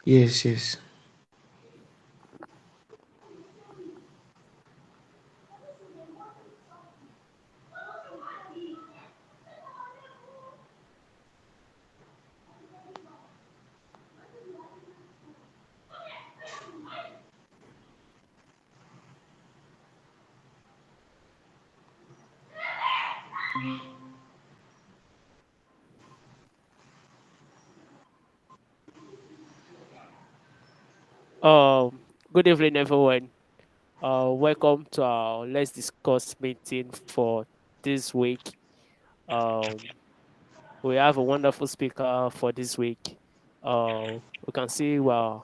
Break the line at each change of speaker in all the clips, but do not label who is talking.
Yes, yes.
Good evening, everyone. Welcome to our Let's Discuss meeting for this week. Um, we have a wonderful speaker for this week. We can see we're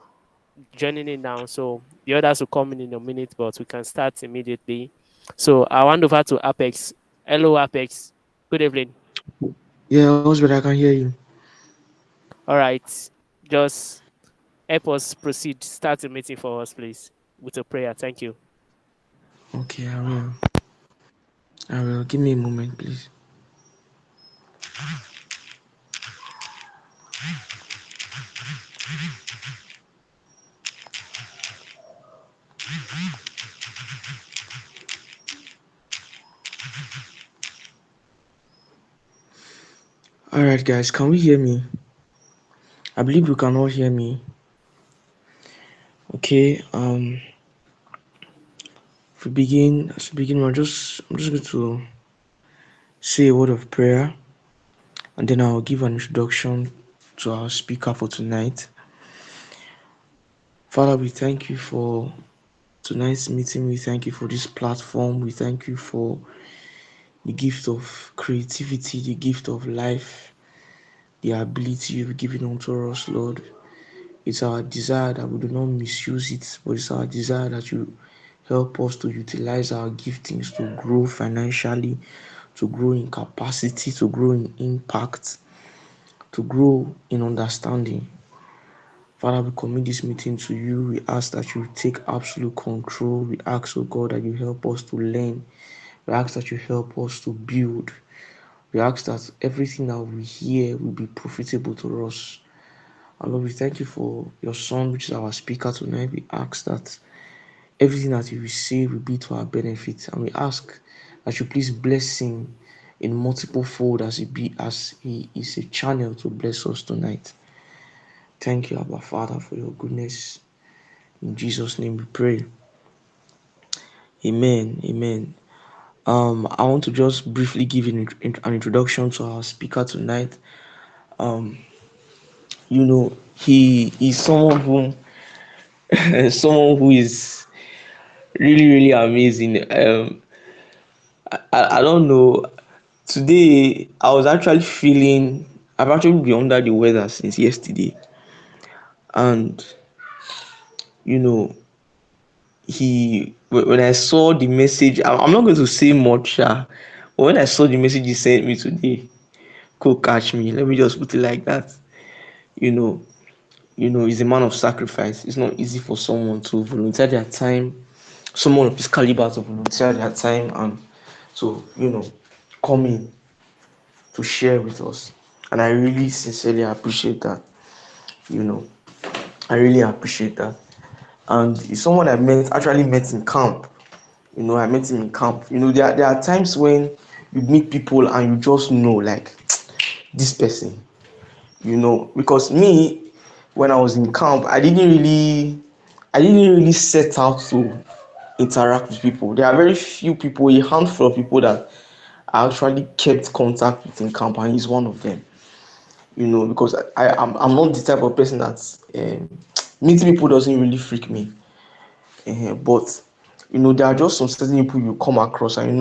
joining in now, so the others will come in a minute, but we can start immediately. So I hand over to Apex. Hello, Apex. Good evening.
Yeah, Oswald, I can hear you.
All right, just help us proceed. Start the meeting for us, please, with a prayer. Thank you.
Okay, I will. I will. Give me a moment, please. All right, guys, can we hear me? I believe you can all hear me. Okay. If we begin, I'm just going to say a word of prayer, and then I'll give an introduction to our speaker for tonight. Father, we thank you for tonight's meeting. We thank you for this platform. We thank you for the gift of creativity, the gift of life, the ability you've given unto us, Lord. It's our desire that we do not misuse it, but it's our desire that you help us to utilize our giftings to grow financially, to grow in capacity, to grow in impact, to grow in understanding. Father, we commit this meeting to you. We ask that you take absolute control. We ask, oh God, that you help us to learn. We ask that you help us to build. We ask that everything that we hear will be profitable to us. And Lord, we thank you for your son, which is our speaker tonight. We ask that everything that he will say will be to our benefit. And we ask that you please bless him in multiple fold as he is a channel to bless us tonight. Thank you, Abba Father, for your goodness. In Jesus' name we pray. Amen. Amen. I want to just briefly give an introduction to our speaker tonight. Um, he is someone who someone who is really, really amazing. I don't know. Today, I was actually feeling, I've actually been under the weather since yesterday. And, you know, when I saw the message, I'm not going to say much, but when I saw the message he sent me today, could catch me. Let me just put it like that. You know, he's a man of sacrifice. It's not easy for someone to volunteer their time, someone of his caliber to volunteer their time and to, come in to share with us. And I really sincerely appreciate that. You know, I really appreciate that. And it's someone actually met in camp. I met him in camp. There are times when you meet people and you just know, like, this person, because me, when I was in camp, I didn't really set out to interact with people. There are very few people, a handful of people that I actually kept contact with in camp, and he's one of them. Because I'm not the type of person that meeting people doesn't really freak me. But there are just some certain people you come across and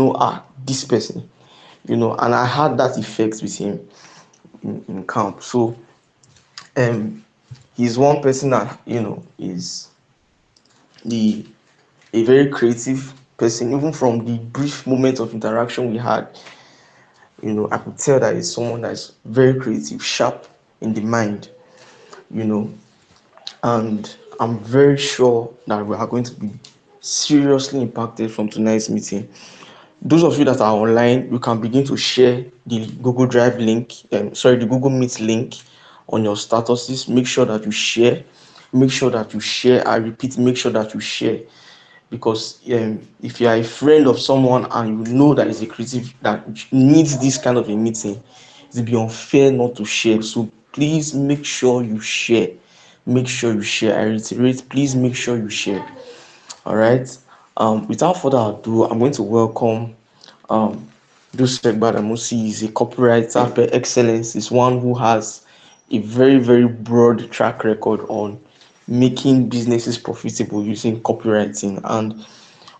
this person, and I had that effect with him in camp. So um he's one person that is the a very creative person. Even from the brief moment of interaction we had, I could tell that he's someone that is very creative, sharp in the mind, you know and I'm very sure that we are going to be seriously impacted from tonight's meeting. Those of you that are online, you can begin to share the Google Drive link, the Google Meet link on your statuses. Make sure that you share. make sure that you share. I repeat, make sure that you share, because if you are a friend of someone and you know that is a creative that needs this kind of a meeting, it will be unfair not to share. So please make sure you share. Make sure you share. I reiterate, please make sure you share. All right. Without further ado, I'm going to welcome um Joseph Gbadamosi. Is a copywriter per excellence. Is one who has a very, very broad track record on making businesses profitable using copywriting. And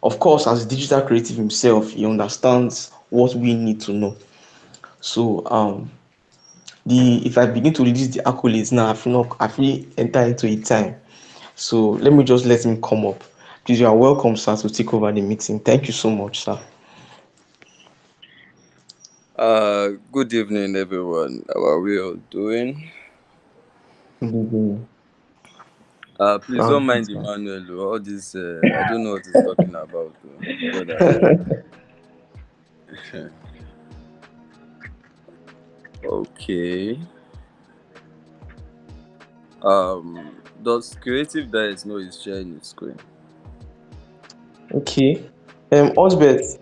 of course, as a digital creative himself, he understands what we need to know. So the if I begin to list the accolades now, I feel enter into a time. So let him come up. Please, you are welcome, sir, to take over the meeting. Thank you so much, sir.
Good evening, everyone. How are we all doing?
Good evening.
Please
Um,
don't mind Emmanuel. All this, I don't know what he's talking about. God, I beg. Okay. Does Creative Diet know he's sharing his screen?
okay. Osbeth,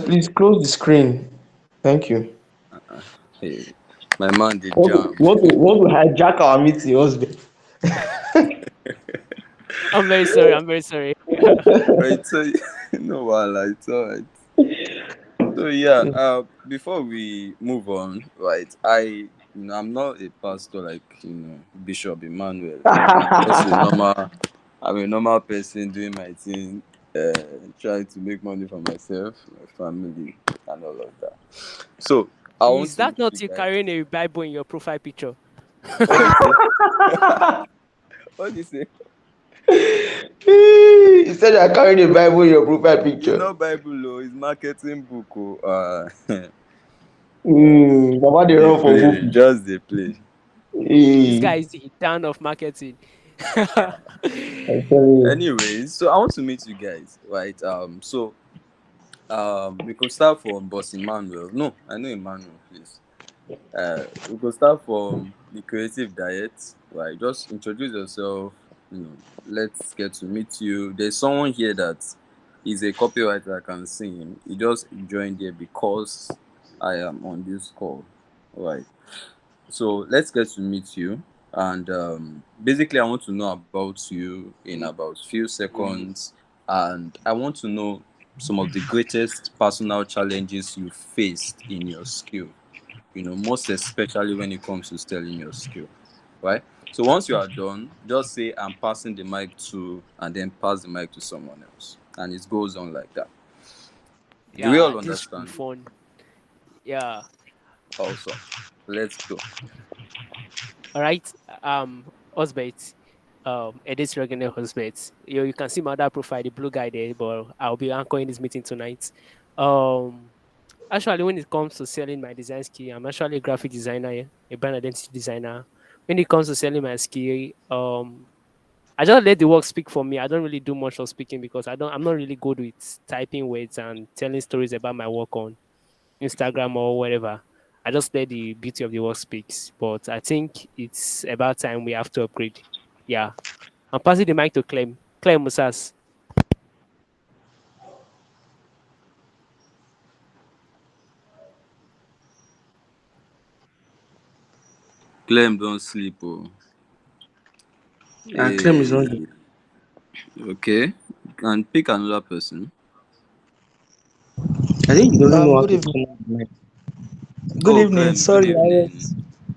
please close the screen. Thank you.
Hey, my man did
Want to,
jam.
hijack our meeting, Osbeth?
I'm very sorry. I'm very sorry.
Right, so no, well, it's alright. So yeah, before we move on, right? I'm not a pastor like Bishop Emmanuel. I'm just a normal. I'm a normal person doing my thing, trying to make money for myself, my family, and all of that. So I want
Is
to
that
meet you
not you
guys.
carrying a Bible in your profile picture?
What do you say? What do you say?
You said you are carrying a Bible in your profile
It's
picture.
not Bible, law. It's marketing book. Oh,
Baba, they
they
run for book.
play, just they play.
This
Hey,
guy is the Dan of marketing.
I'm telling
Anyways, so I want to meet you guys, right? We could start from Boss Emmanuel. No, I know Emmanuel, please. We could start from the creative diet. Right, just introduce yourself. Let's get to meet you. There's someone here that is a copywriter. I can see him. He just joined here because I am on this call. Right. So let's get to meet you. And basically, I want to know about you in about few seconds. And I want to know some of the greatest personal challenges you faced in your skill. Most especially when it comes to selling your skill, right? So once you are done, just say I'm passing the mic to, and then pass the mic to someone else, and it goes on like that. Do we
Yeah,
all
this should be
understand?
fun. Yeah.
Awesome. Let's go.
All right. Osbert. Edith Regular Osbert. You can see my other profile, the blue guy there, but I'll be anchoring this meeting tonight. Um, Actually, when it comes to selling my design skill, I'm actually a graphic designer, yeah, a brand identity designer. When it comes to selling my skill, I just let the work speak for me. I don't really do much of speaking because I'm not really good with typing words and telling stories about my work on Instagram or whatever. I just let the beauty of the work speaks. But I think it's about time we have to upgrade. Yeah. I'm passing the mic to Clem. Clem Musas.
Clem, don't sleep. Oh.
you. Clem is not.
Hey, okay. And pick another person.
I think he doesn't know how
Good
to
evening.
turn on the mic.
Good
Oh,
evening.
Clem, good
Sorry, I
evening.
was.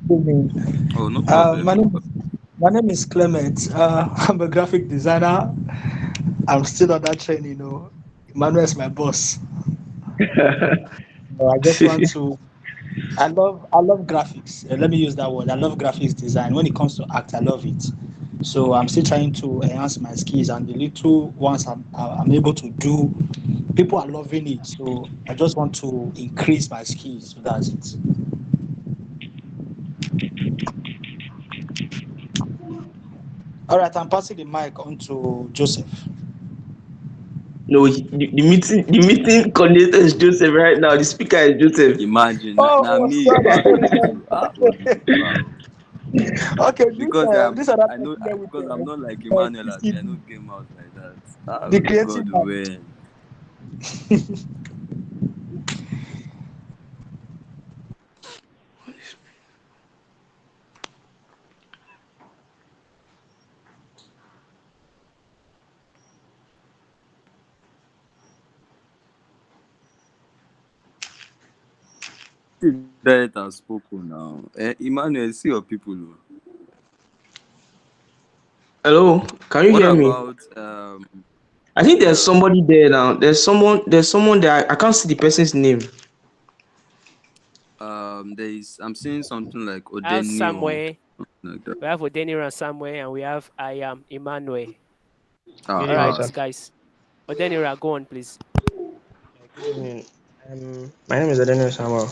Good evening.
Oh, no
Uh,
problem,
my
no
name
problem.
my name is Clement. I'm a graphic designer. I'm still on that train. Emmanuel is my boss. I just want to. I love graphics. Let me use that word. I love graphics design. When it comes to act, I love it. So I'm still trying to enhance my skills, and the little ones I'm able to do, people are loving it. So I just want to increase my skills. So that's it. All right, I'm passing the mic on to Joseph.
No, the meeting coordinator is Joseph right now. The speaker is Joseph.
Imagine, na
Oh,
me,
sorry, sorry,
Emmanuel,
sorry.
too. Ah, God, wow.
Okay,
Because
this other
I know
person here with
because I'm not like Emmanuel Abi. I
PCB,
know game out like that. Ah,
the
only
creative
God will
mind.
win. If Diet has spoken now, Emmanuel, see your people. Oh.
Hello, can you
What
hear me?
about
I think there's
yeah,
somebody there now. There's someone there. I can't see the person's name.
there is I'm seeing something like
We have
Odeniran,
Samuel,
like that.
we have Odeniran Samuel, and we have I am Emmanuel.
Good
Ah
All
evening,
right,
sir.
ah.
guys. Odenira, go on, please.
Good evening. My name is Daniel Samuel.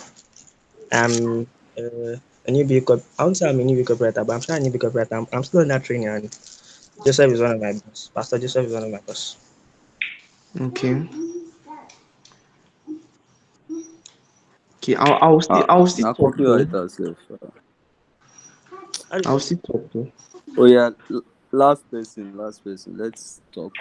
I'm a new B cop. I won't say I'm a new B copywriter, but I'm still a new B copywriter. I'm still in that training, and Joseph is one of my boss. Pastor Joseph is one of my boss. Okay. Okay. I'll still
Now
talk though.
copywriter self.
I'll still talk though.
Oh yeah, last person. Let's talk.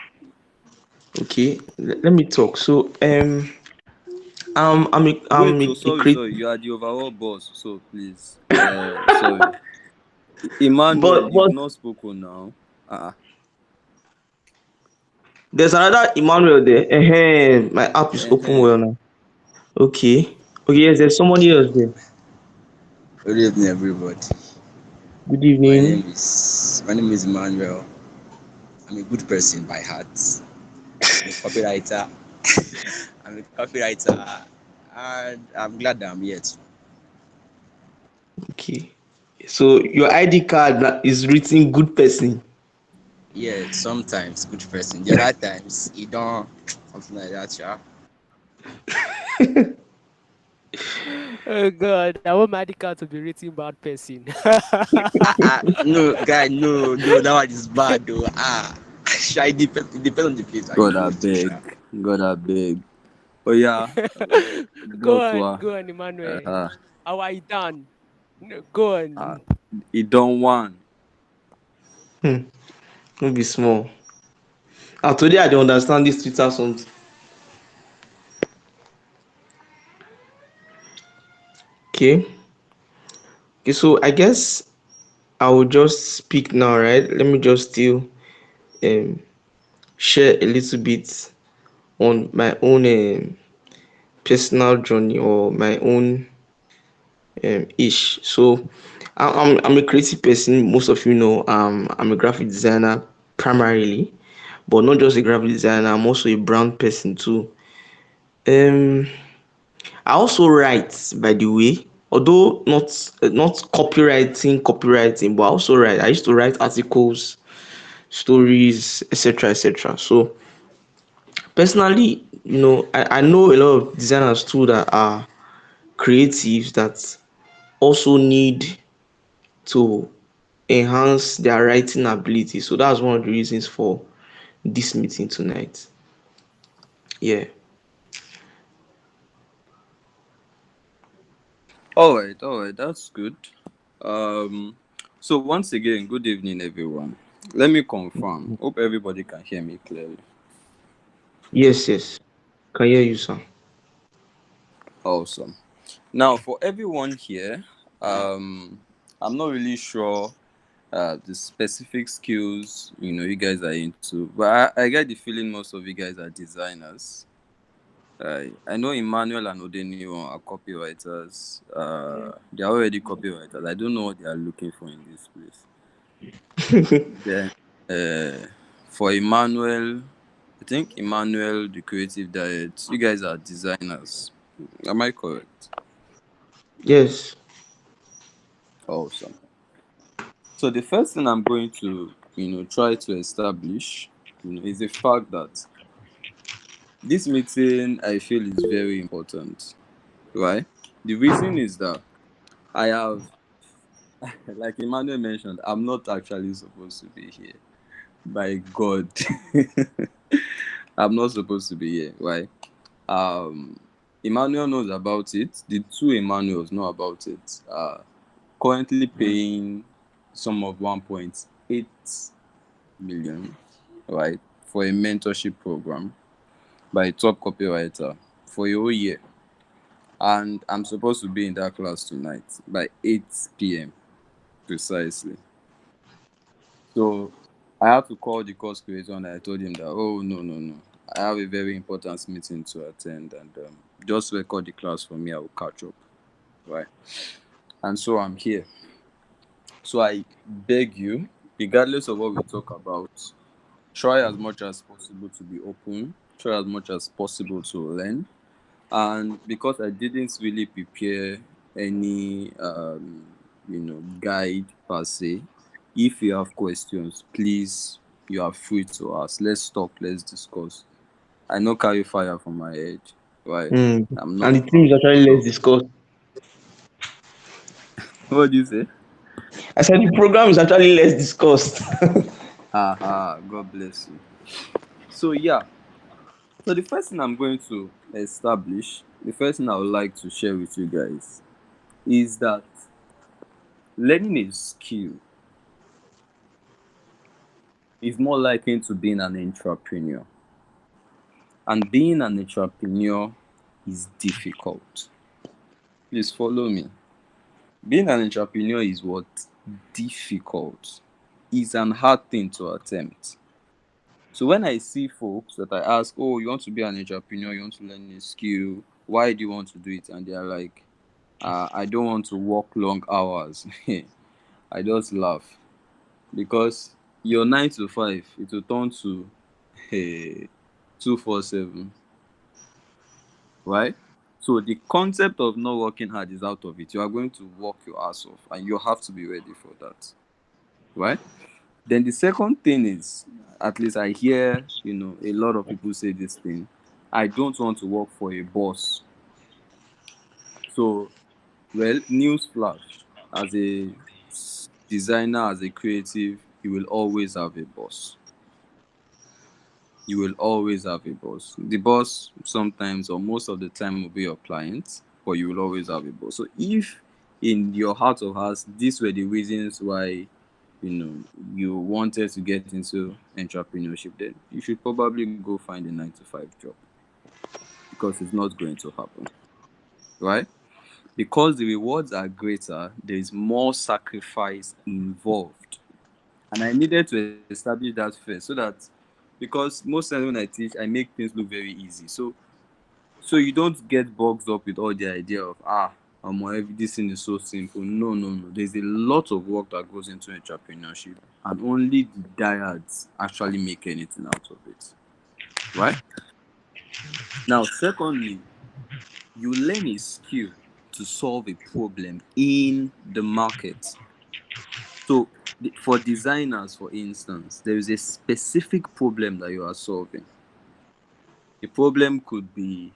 Okay. Let me talk. So I'm
Wait, oh
a
sorry,
creative,
sorry. You are the overall boss, so please. Sorry. Emmanuel,
but
you've not spoken now. Uh-uh.
there's another Emmanuel there. My app is open
Uh-huh.
well now. Okay. Okay. Yes, there's somebody else there.
Good evening, everybody.
Good
My
evening.
name is my name is Emmanuel. I'm a good person by heart. I'm a copywriter. I'm a copywriter, and I'm glad that I'm here.
Okay. So your ID card is written good person.
Yeah, sometimes good person. The other times you don't something like that. Yeah.
Oh God, I want my ID card to be written bad person.
No, guy, no, that one is bad though. Shy it depends on the place that you
God
do
I
it to.
beg.
Sha.
God I beg. Oh yeah. Dotwa.
Go on, Emmanuel.
Uh,
How are you done? No, go
uh,
on.
he don't want.
Hmm. No be small. Today I don't understand this Twitter something. Okay. Okay. So I guess I will just speak now, right? Let me just still um share a little bit on my own personal journey or my own ish. So I'm a creative person. Most of you know. I'm a graphic designer primarily, but not just a graphic designer. I'm also a brand person too. Um, I also write, by the way, although not copywriting, but I also write. I used to write articles, stories, etc., etc. So personally, I know a lot of designers too that are creatives that also need to enhance their writing ability. So that's one of the reasons for this meeting tonight. Yeah.
All right, that's good. Um so once again, good evening everyone. Let me confirm. Hope everybody can hear me clearly.
Yes, yes. Can hear you, sir.
Awesome. Now for everyone here, I'm not really sure the specific skills you guys are into, but I get the feeling most of you guys are designers. I know Emmanuel and Odenio are copywriters. They're already copywriters. I don't know what they are looking for in this place. Then for Emmanuel, I think Emmanuel, the creative diet, you guys are designers. Am I correct?
Yes.
Awesome. So the first thing I'm going to, try to establish, is the fact that this meeting I feel is very important. Right? The reason is that I have, like Emmanuel mentioned, I'm not actually supposed to be here. By God, I'm not supposed to be here. Right? Um, Emmanuel knows about it. The two Emmanuels know about it. Currently paying. sum of 1.8 million, right, for a mentorship program by a top copywriter for a whole year. And I'm supposed to be in that class tonight by 8 p.m. precisely. So I had to call the course creator and I told him that, oh, no. I have a very important meeting to attend, and just record the class for me. I will catch up. Right. And so I'm here. So I beg you, regardless of what we talk about, try as much as possible to be open, try as much as possible to learn. And because I didn't really prepare any guide per se, if you have questions, please, you are free to ask. Let's talk, let's discuss. I know carry fire from my head, right?
Mm.
I'm
And
not
the thing is actually
so
less discussed.
what do you say?
I said the program is actually less discussed.
God bless you. So yeah. So the first thing I'm going to establish, the first thing I would like to share with you guys is that learning a skill is more likely to being an entrepreneur. And being an entrepreneur is difficult. Please follow me. Being an entrepreneur is what? Difficult. It's an hard thing to attempt. So when I see folks that I ask, oh, you want to be an entrepreneur, you want to learn a skill, why do you want to do it? And they are like, I don't want to work long hours. I just laugh because your 9 to 5, it will turn to 247, right? So the concept of not working hard is out of it. You are going to work your ass off, and you have to be ready for that, right? Then the second thing is, at least I hear, a lot of people say this thing. I don't want to work for a boss. So, well, news flash. As a designer, as a creative, you will always have a boss. You will always have a boss. The boss sometimes or most of the time will be your client, but you will always have a boss. So if in your heart of hearts, these were the reasons why you wanted to get into entrepreneurship, then you should probably go find a 9 to 5 job because it's not going to happen, right? Because the rewards are greater, there is more sacrifice involved. And I needed to establish that first so that, because most times when I teach, I make things look very easy. So you don't get bogged up with all the idea of, this thing is so simple. No. There's a lot of work that goes into entrepreneurship, and only the diehards actually make anything out of it, right? Now, secondly, you learn a skill to solve a problem in the market. So, for designers, for instance, there is a specific problem that you are solving. The problem could be,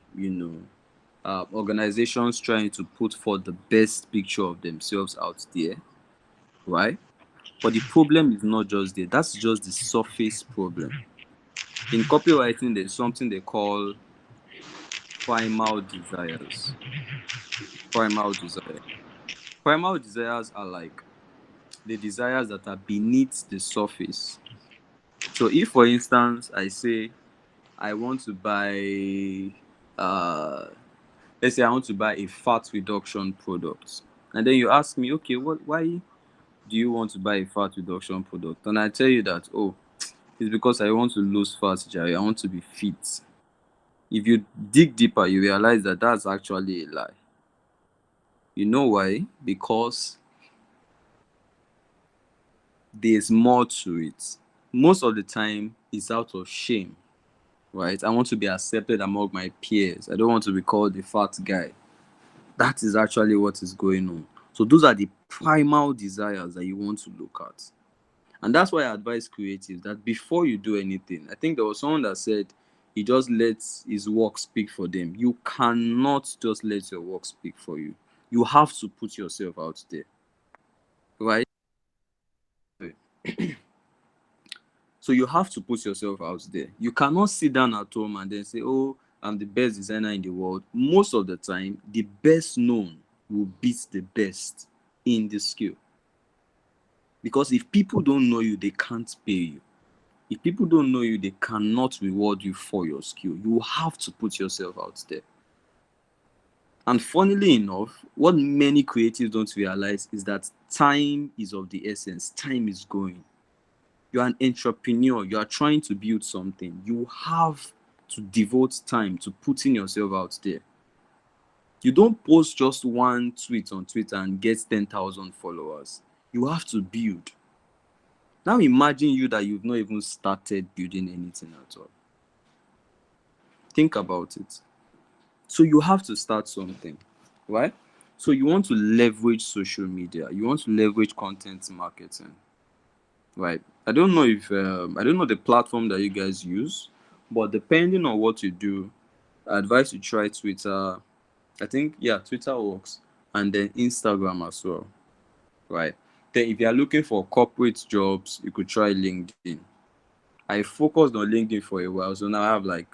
organizations trying to put forth the best picture of themselves out there, right? But the problem is not just there. That's just the surface problem. In copywriting, there's something they call primal desires. Primal desire. Primal desires are like the desires that are beneath the surface. So if, for instance, I say I want to buy, let's say I want to buy a fat reduction product, and then you ask me, okay, why do you want to buy a fat reduction product? And I tell you that, oh, it's because I want to lose fat, Jerry. I want to be fit. If you dig deeper, you realize that that's actually a lie. You know why? Because there's more to it. Most of the time, it's out of shame, right? I want to be accepted among my peers. I don't want to be called the fat guy. That is actually what is going on. So those are the primal desires that you want to look at. And that's why I advise creatives that before you do anything, I think there was someone that said he just lets his work speak for them. You cannot just let your work speak for you. You have to put yourself out there, right? So you have to put yourself out there. You cannot sit down at home and then say, oh, I'm the best designer in the world. Most of the time, the best known will beat the best in the skill. Because if people don't know you, they can't pay you. If people don't know you, they cannot reward you for your skill. You have to put yourself out there. And funnily enough, what many creatives don't realize is that time is of the essence. Time is going. You're an entrepreneur. You are trying to build something. You have to devote time to putting yourself out there. You don't post just one tweet on Twitter and get 10,000 followers. You have to build. Now imagine you that you've not even started building anything at all. Think about it. So you have to start something, right? So you want to leverage social media. You want to leverage content marketing, right? I don't know the platform that you guys use, but depending on what you do, I advise you try Twitter. I think, yeah, Twitter works, and then Instagram as well, right? Then if you are looking for corporate jobs, you could try LinkedIn. I focused on LinkedIn for a while, so now I have like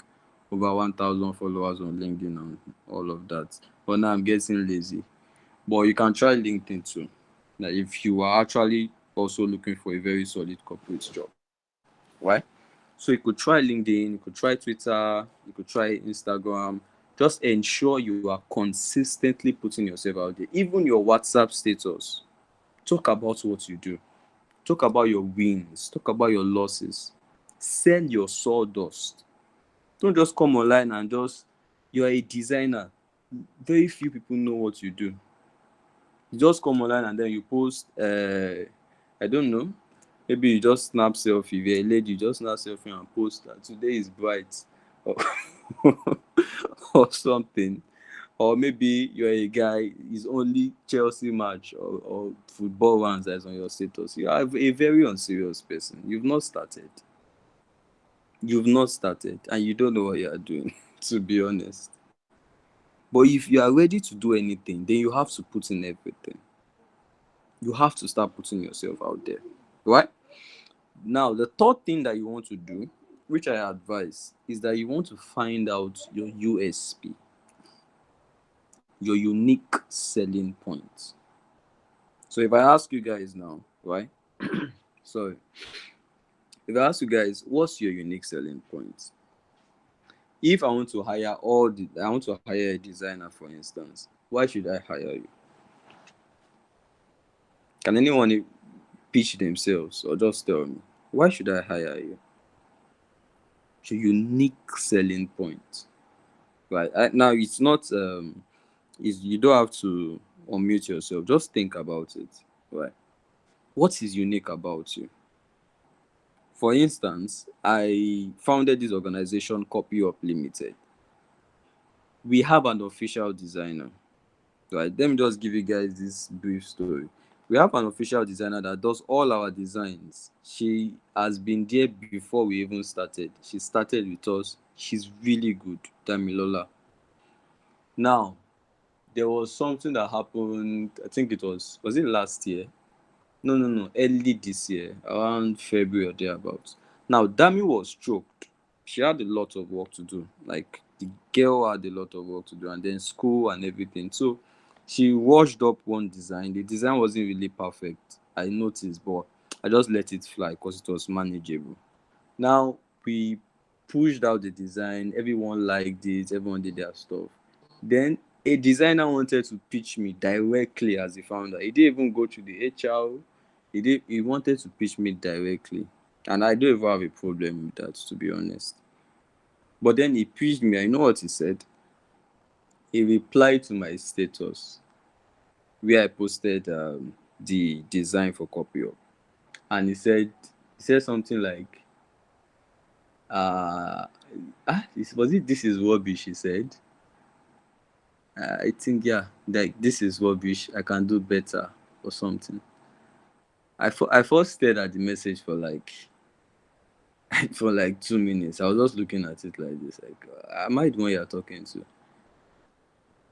over 1,000 followers on LinkedIn and all of that. But now I'm getting lazy. But you can try LinkedIn too. Now, if you are actually also looking for a very solid corporate job, right? So you could try LinkedIn, you could try Twitter, you could try Instagram. Just ensure you are consistently putting yourself out there. Even your WhatsApp status, talk about what you do. Talk about your wins. Talk about your losses. Sell your sawdust. Don't just come online and you're a designer. Very few people know what you do. You just come online and then you post, I don't know, maybe you just snap selfie. If you're a lady, you just snap selfie and post that today is bright or, or something. Or maybe you're a guy, it's only Chelsea match or football ones that's on your status. You are a very unserious person. You've not started. And you don't know what you are doing, to be honest. But if you are ready to do anything, then you have to put in everything. You have to start putting yourself out there, right? Now, the third thing that you want to do, which I advise, is that you want to find out your USP, your unique selling point. So if I ask you guys now, right? Sorry. If I ask you guys, what's your unique selling point? If I want to hire a designer, for instance, why should I hire you? Can anyone pitch themselves or just tell me? Why should I hire you? Your unique selling point. Right. Now it's not you don't have to unmute yourself. Just think about it. Right. What is unique about you? For instance, I founded this organization, Copy Up Limited. We have an official designer. Right. Let me just give you guys this brief story. We have an official designer that does all our designs. She has been there before we even started. She started with us. She's really good, Damilola. Now, there was something that happened, I think was it last year? No, early this year, around February or thereabouts. Now, Dami was choked. She had a lot of work to do. Like, the girl had a lot of work to do, and then school and everything. So, she washed up one design. The design wasn't really perfect, I noticed, but I just let it fly because it was manageable. Now, we pushed out the design. Everyone liked it. Everyone did their stuff. Then a designer wanted to pitch me directly as the founder. He didn't even go to the HR. He wanted to pitch me directly. And I don't even have a problem with that, to be honest. But then he pitched me. I know what he said. He replied to my status where I posted the design for Copy Up. And he said something like, was it "this is rubbish," he said. I think, yeah, like, "this is rubbish, I can do better," or something. I first stared at the message for like for like 2 minutes. I was just looking at it like this, like, am I the one you're talking to?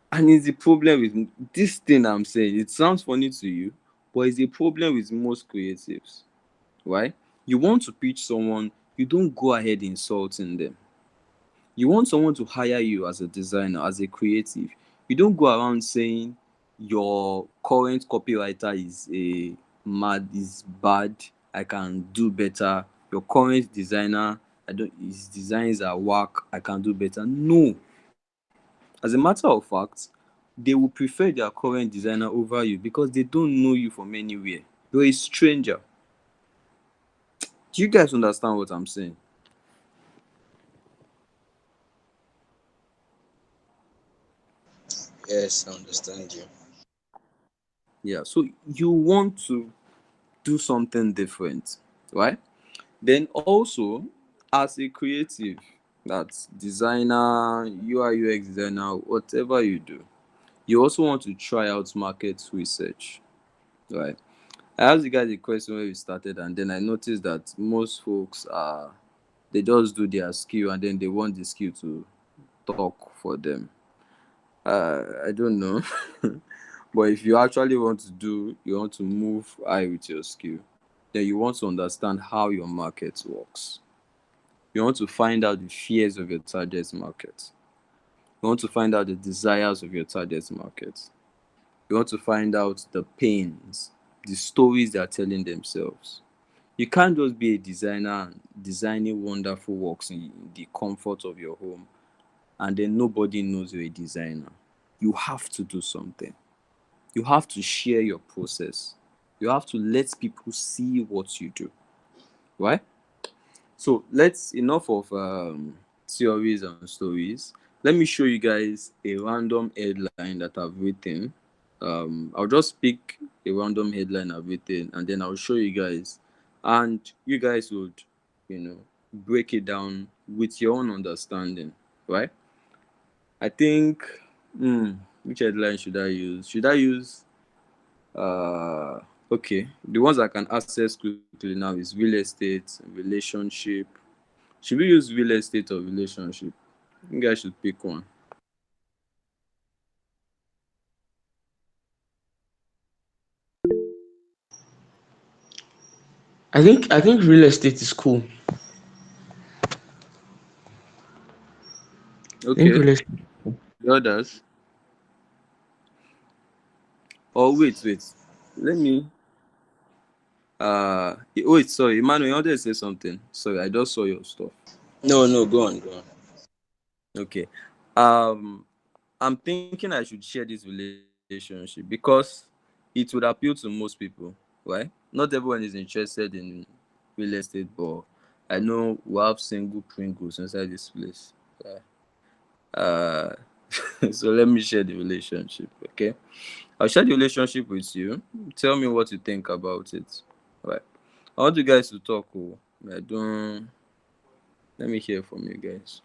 And it's the problem with this thing I'm saying. It sounds funny to you, but it's a problem with most creatives, right? You want to pitch someone, you don't go ahead insulting them. You want someone to hire you as a designer, as a creative. You don't go around saying your current copywriter is a mad, is bad, I can do better. Your current designer, I don't his designs are whack, I can do better. No. As a matter of fact, they will prefer their current designer over you because they don't know you from anywhere. You're a stranger. Do you guys understand what I'm saying?
Yes, I understand you.
Yeah. So you want to do something different, right? Then also, as a creative, that's designer, UI UX designer, whatever you do, you also want to try out market research, right? I asked you guys a question when we started, and then I noticed that most folks are they just do their skill and then they want the skill to talk for them. I don't know. But if you actually want to you want to move high with your skill, then you want to understand how your market works. You want to find out the fears of your target market. You want to find out the desires of your target market. You want to find out the pains, the stories they are telling themselves. You can't just be a designer and designing wonderful works in the comfort of your home and then nobody knows you're a designer. You have to do something. You have to share your process. You have to let people see what you do, right? So let's enough of theories and stories. Let me show you guys a random headline that I've written. I'll just pick a random headline I've written and then I'll show you guys, and you guys would, you know, break it down with your own understanding, right? I think, which headline should I use? Should I use uh okay, the ones I can access quickly now is real estate, relationship. Should we use real estate or relationship? You guys should pick one.
I think real estate is cool. I think
Okay,
real estate.
the others. Oh wait, let me wait, sorry, Emmanuel, you wanted to say something? Sorry, I just saw your stuff.
No, no, go on, go on.
Okay. um I'm thinking I should share this relationship because it would appeal to most people, right? Not everyone is interested in real estate, but I know we have single Pringles inside this place. Yeah. Uh, so let me share the relationship, okay? I'll share the relationship with you. Tell me what you think about it. Right. I want you guys to talk. Oh, I don't. Let me hear from you guys.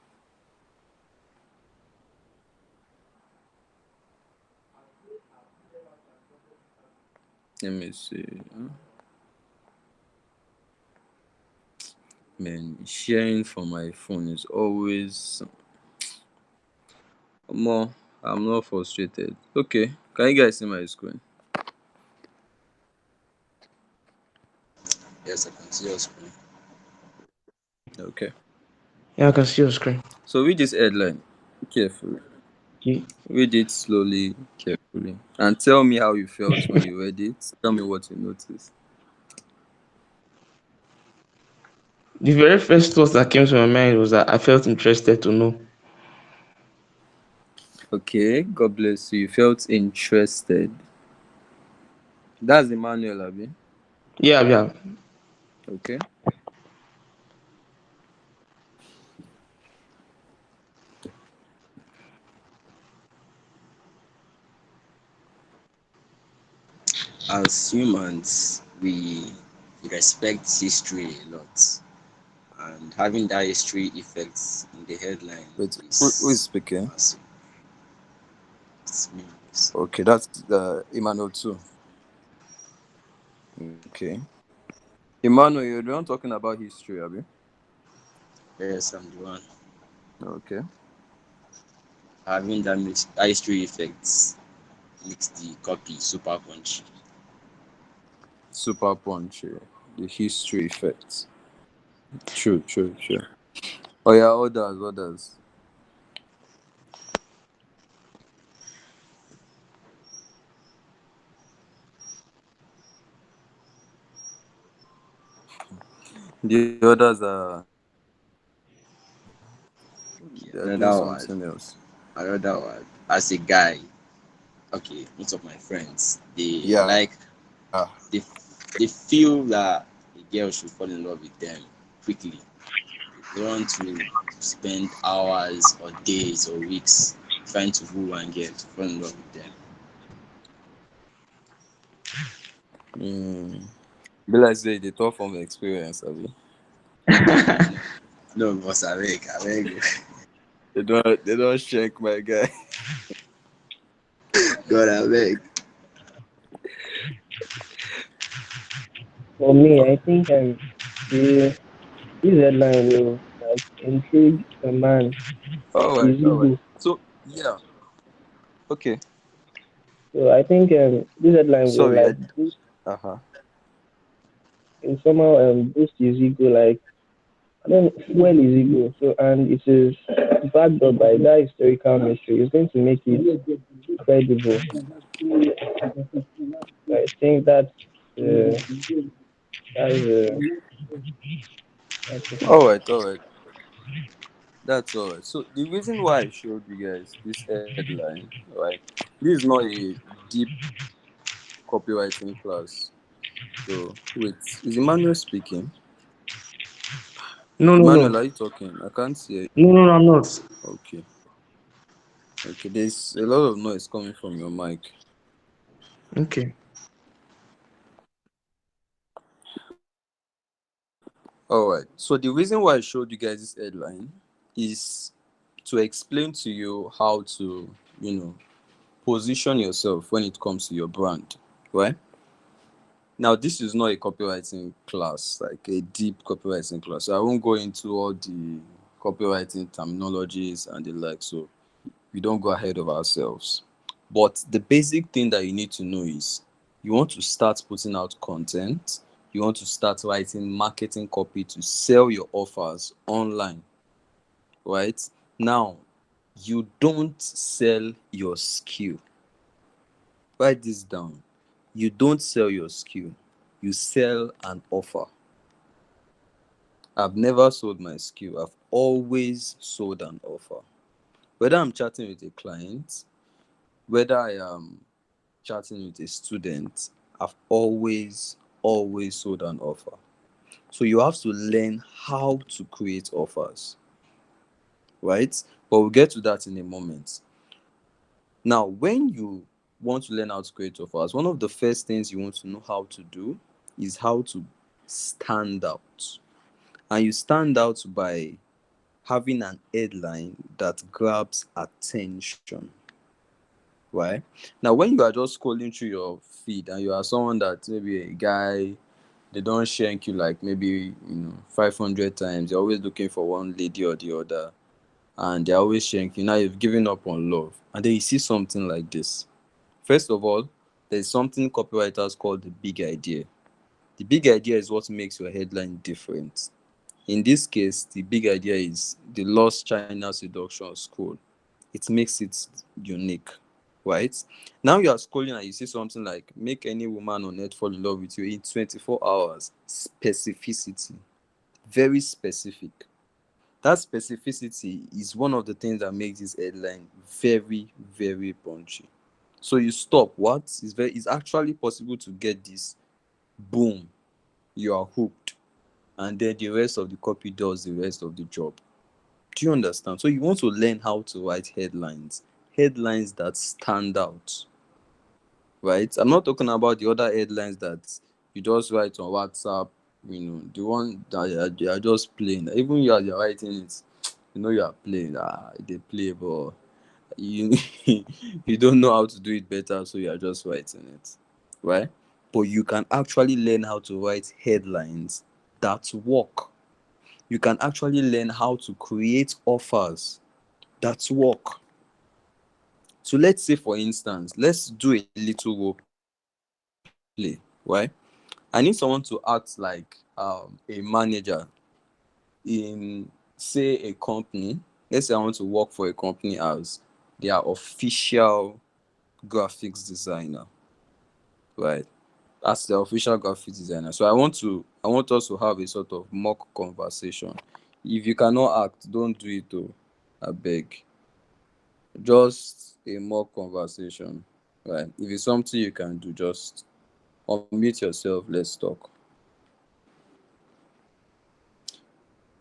Let me see. Man, sharing from my phone is always more. I'm not frustrated. Okay, can you guys see my screen?
Yes, I can see your screen.
Okay.
Yeah, I can see your screen.
So read this headline carefully.
Okay.
Read it slowly, carefully, and tell me how you felt when you read it. Tell me what you noticed.
The very first thought that came to my mind was that I felt interested to know.
Okay, God bless you. You felt interested. That's Emmanuel, Abi.
Yeah, yeah.
Okay.
As humans, we respect history a lot, and having that history effects in the headline
Wait, who is
is
speaking?
massive. It's meaningless.
Okay, that's Emmanuel too. Okay. Emmanuel, you're the one talking about history, Abi.
Yes, I'm the one.
Okay.
Having that history effects makes the copy super punchy.
Super punchy. The history effect. True. Oh yeah, others. The others are
Okay,
they are doing
another one.
something else.
Another one. As a guy, okay, most of my friends they
Yeah.
like they they feel that a girl should fall in love with them quickly. They want to spend hours or days or weeks trying to woo one girl to fall in love with them.
Mm. Be like say they talk from experience, Abi.
No, boss, I beg,
They don't shank my guy.
God, I beg.
For me, I think the this headline will like intrigue a man
All right,
his
all right.
ego.
So yeah, okay.
So I think this headline will
Sorry,
like boost
uh-huh.
in somehow boost his ego, like I don't fuel his ego. So and it is backed up by that historical mystery. It's going to make it credible. I think uh, that's that's it.
All right. That's all right. So the reason why I showed you guys this headline, right? This is not a deep copywriting class. So wait, is Emmanuel speaking?
No, no, no.
Emmanuel, are you talking? I can't hear you.
No, no, no, I'm not.
Okay. Okay, there's a lot of noise coming from your mic.
Okay.
All right. So the reason why I showed you guys this headline is to explain to you how to, position yourself when it comes to your brand, right? Now, this is not a copywriting class, like a deep copywriting class. So I won't go into all the copywriting terminologies and the like. So we don't go ahead of ourselves. But the basic thing that you need to know is you want to start putting out content. You want to start writing marketing copy to sell your offers online, right? Now, you don't sell your skill. Write this down. You don't sell your skill. You sell an offer. I've never sold my skill. I've always sold an offer. Whether I'm chatting with a client, whether I am chatting with a student, I've always sold an offer. So you have to learn how to create offers, right? But we'll get to that in a moment. Now, when you want to learn how to create offers, one of the first things you want to know how to do is how to stand out. And you stand out by having an headline that grabs attention, right? Now, when you are just scrolling through your feed and you are someone that maybe a guy, they don't shank you like maybe 500 times, you're always looking for one lady or the other, and they're always shanking. Now you've given up on love, and then you see something like this. First of all, there's something copywriters call the big idea. The big idea is what makes your headline different. In this case, the big idea is the lost China seduction scroll. It makes it unique, right? Now you are scrolling and you see something like make any woman on earth fall in love with you in 24 hours. Specificity, very specific. That specificity is one of the things that makes this headline very punchy. So you stop. What is very? It's actually possible to get this. Boom, you are hooked, and then the rest of the copy does the rest of the job. Do you understand? So you want to learn how to write headlines that stand out, right? I'm not talking about the other headlines that you just write on WhatsApp. The one that you are just playing. Even you're writing it, you are playing. They play, but you you don't know how to do it better, so you are just writing it, right? But you can actually learn how to write headlines that work. You can actually learn how to create offers that work. So let's say, for instance, let's do a little role play, right? I need someone to act like a manager in, say, a company. Let's say I want to work for a company as their official graphics designer, right? as the official graphic designer. So I want us to have a sort of mock conversation. If you cannot act, don't do it though. I beg. Just a mock conversation. Right. If it's something you can do, just unmute yourself. Let's talk.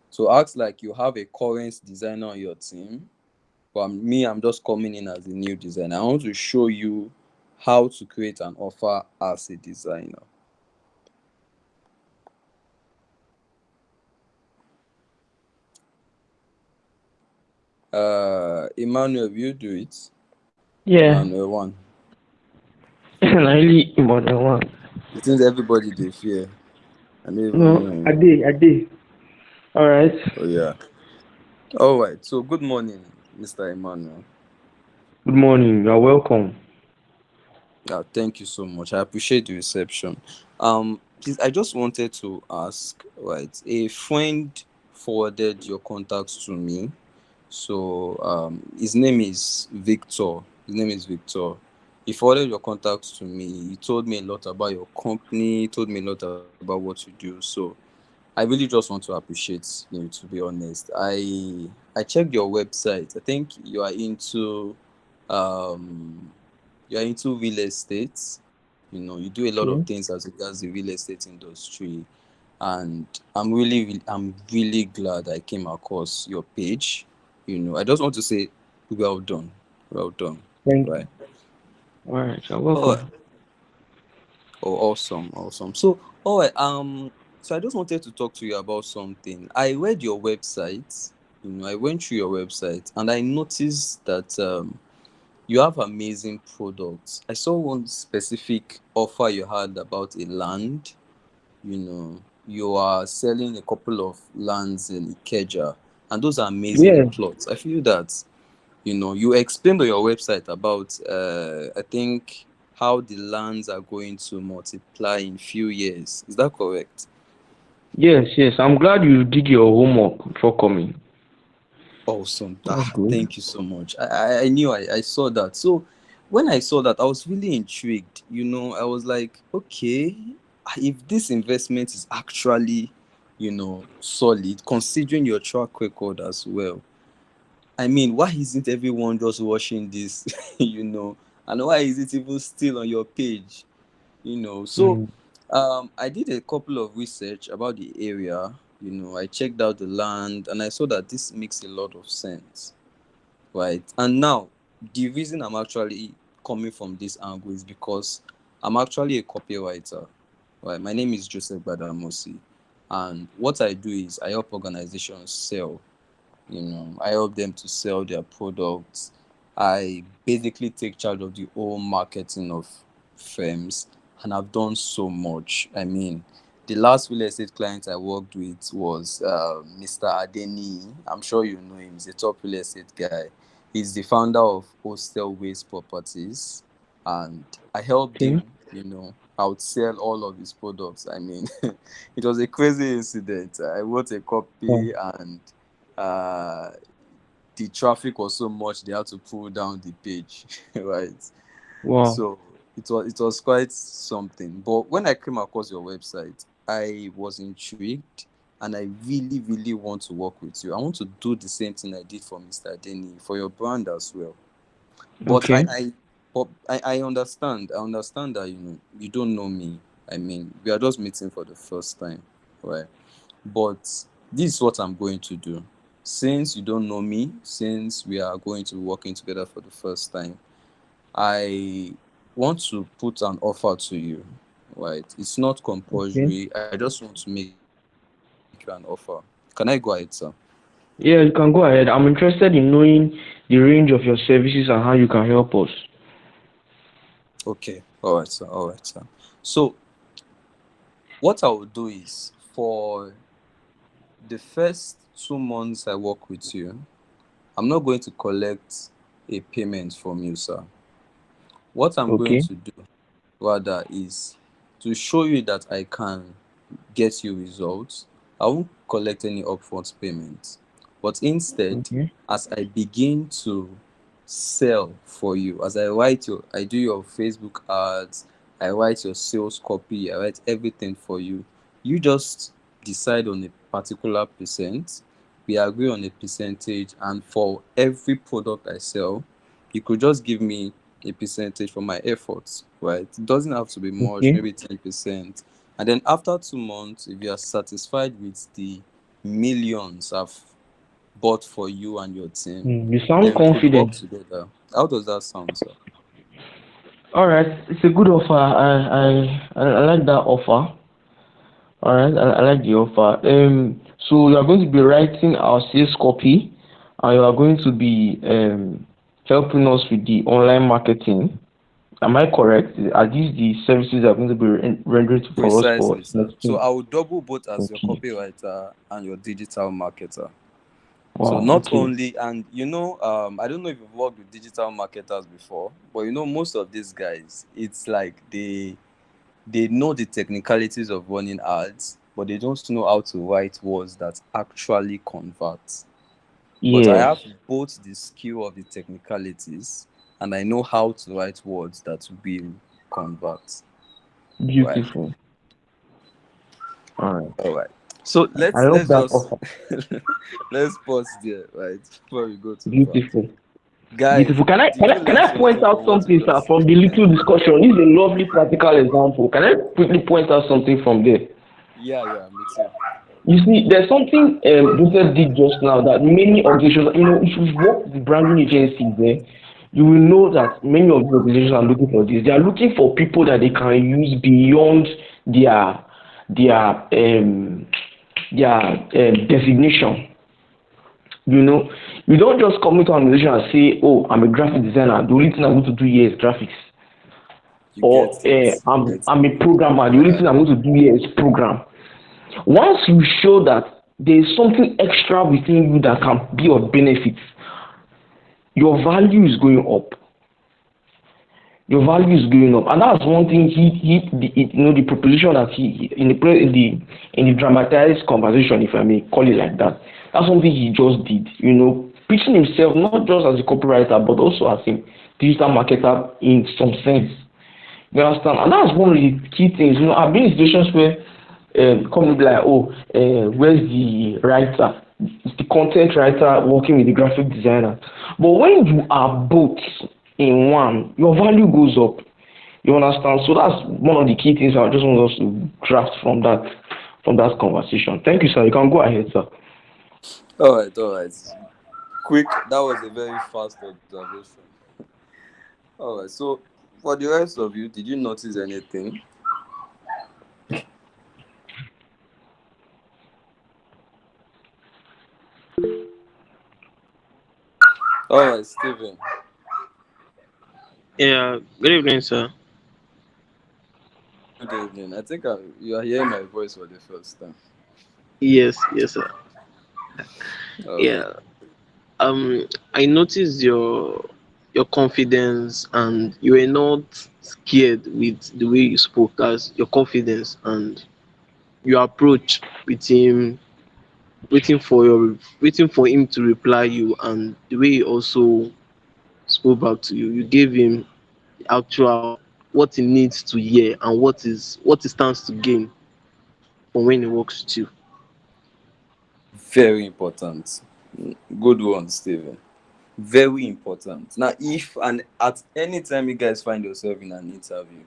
So act like you have a current designer on your team. But me, I'm just coming in as a new designer. I want to show you how to create an offer as a designer. Emmanuel, will you do it?
Yeah,
Emmanuel one.
I really important one.
It seems everybody they fear. I don't even
No,
know
I
him.
did, I did. All right.
Oh yeah. All right. So good morning, Mr. Emmanuel.
Good morning. You're welcome.
Yeah, thank you so much. I appreciate the reception. Please, I just wanted to ask, right? A friend forwarded your contacts to me. So his name is Victor. His name is Victor. He forwarded your contacts to me. He told me a lot about your company. He told me a lot about what you do. So I really just want to appreciate you. To be honest, I checked your website. I think um you are into real estate. You know, you do a lot of
Okay.
things as regards the real estate industry, and I'm really glad I came across your page. You know, I just want to say well done, well done.
Thank you.
Right.
All right. You're
Oh,
welcome.
oh, awesome, awesome. So, all right. So I just wanted to talk to you about something. I read your website. You know, I went through your website and I noticed that you have amazing products. I saw one specific offer you had about a land. You know, you are selling a couple of lands in Ikeja, and those are amazing
Yeah.
plots. I feel that, you know, you explained on your website about, I think, how the lands are going to multiply in few years. Is that correct?
Yes, yes. I'm glad you did your homework before coming.
Awesome.
That's good.
Thank you so much. I knew I saw that. So when I saw that, I was really intrigued. You know, I was like, okay, if this investment is actually, you know, solid, considering your track record as well. I mean, why isn't everyone just watching this, you know? And why is it even still on your page? You know, so
Mm.
I did a couple of research about the area. You know, I checked out the land and I saw that this makes a lot of sense, right? And now, the reason I'm actually coming from this angle is because I'm actually a copywriter, right? My name is Joseph Gbadamosi, and what I do is I help organizations sell. You know, I help them to sell their products. I basically take charge of the whole marketing of firms, and I've done so much. I mean, the last real estate client I worked with was Mr. Adeni. I'm sure you know him. He's a top real estate guy. He's the founder of Hostel Waste Properties, and I helped
Okay.
him, you know, outsell all of his products. I mean, it was a crazy incident. I wrote a
Wow.
copy, and uh, the traffic was so much they had to pull down the page, right?
Wow.
So it was quite something. But when I came across your website, I was intrigued, and I really, really want to work with you. I want to do the same thing I did for Mr. Denny for your brand as well. But
Okay.
I understand. I understand that, you know, you don't know me. I mean, we are just meeting for the first time, right? But this is what I'm going to do. Since you don't know me, since we are going to be working together for the first time, I want to put an offer to you, right? It's not
Okay.
compulsory. I just want to make you an offer. Can I go ahead, sir?
Yeah, you can go ahead. I'm interested in knowing the range of your services and how you can help us.
Okay. All right, sir. All right, sir. So what I will do is, for the first 2 months I work with you, I'm not going to collect a payment from you, sir. What I'm going
Okay.
to do rather is to show you that I can get you results. I won't collect any upfront payment, but instead,
Okay.
as I begin to sell for you, as I do your Facebook ads, I write your sales copy, I write everything for you. You just decide on a particular percent. We agree on a percentage, and for every product I sell, you could just give me a percentage for my efforts, right? It doesn't have to be much,
Okay.
maybe 10%. And then after 2 months, if you are satisfied with the millions I've bought for you and your team,
You sound
then we could work
confident.
together. How does that sound, sir?
All right, it's a good offer. I like that offer. All right, I like the offer. So you are going to be writing our sales copy, and you are going to be helping us with the online marketing. Am I correct? Are these the services you are going to be rendering for us for
Precisely, sir.
next
So
week?
I will double both as your
Okay.
copywriter and your digital marketer. So
Wow.
not
Okay.
only, and I don't know if you've worked with digital marketers before, but most of these guys, it's like they know the technicalities of running ads, but they don't know how to write words that actually convert. But I
Yes.
have both the skill of the technicalities, and I know how to write words that will convert. Right.
Beautiful. All right.
All right. So
I
let's
love
let's
that
just
offer.
let's pause there, right? Before we go too far.
Beautiful.
Guys,
Beautiful. Can I
did
can
you
I can
learn
I point
something
out
from what you
something, sir,
just
from the little discussion? This is a lovely practical example. Can I quickly point out something from there?
Yeah, me too.
You see, there's something Joseph did just now that many organizations, if you've worked with branding agencies there, you will know that many of the organizations are looking for this. They are looking for people that they can use beyond their their um, their designation. You know, you don't just come into an organization and say, "Oh, I'm a graphic designer. The only thing I'm going to do here is graphics."
You
Or
get it. You
I'm
get
I'm a
it.
programmer. The only
Yeah.
thing I'm going to do here is program. Once you show that there is something extra within you that can be of benefit, your value is going up. Your value is going up, and that's one thing the proposition that in the dramatized conversation, if I may call it like that. That's something he just did. Pitching himself not just as a copywriter but also as a digital marketer in some sense. You understand? And that's one of the key things. I've been in situations where company be like, oh, where's the writer? It's the content writer working with the graphic designer. But when you are both in one, your value goes up. You understand? So that's one of the key things I just want us to draft from that conversation. Thank you, sir. You can go ahead, sir.
All right. Quick. That was a very fast observation. All right. So for the rest of you, did you notice anything? All right, Steven.
Yeah, good evening, sir.
Good evening. I think you are hearing my voice for the first time.
Yes, sir.
All right.
Yeah. I noticed your confidence, and you were not scared with the way you spoke. As your confidence and your approach with him, waiting for him to reply you, and the way he also spoke back to you. You gave him the actual what he needs to hear and what he stands to gain from when he works with you.
Very important. Good one, Steven. Very important. Now, if and at any time you guys find yourself in an interview,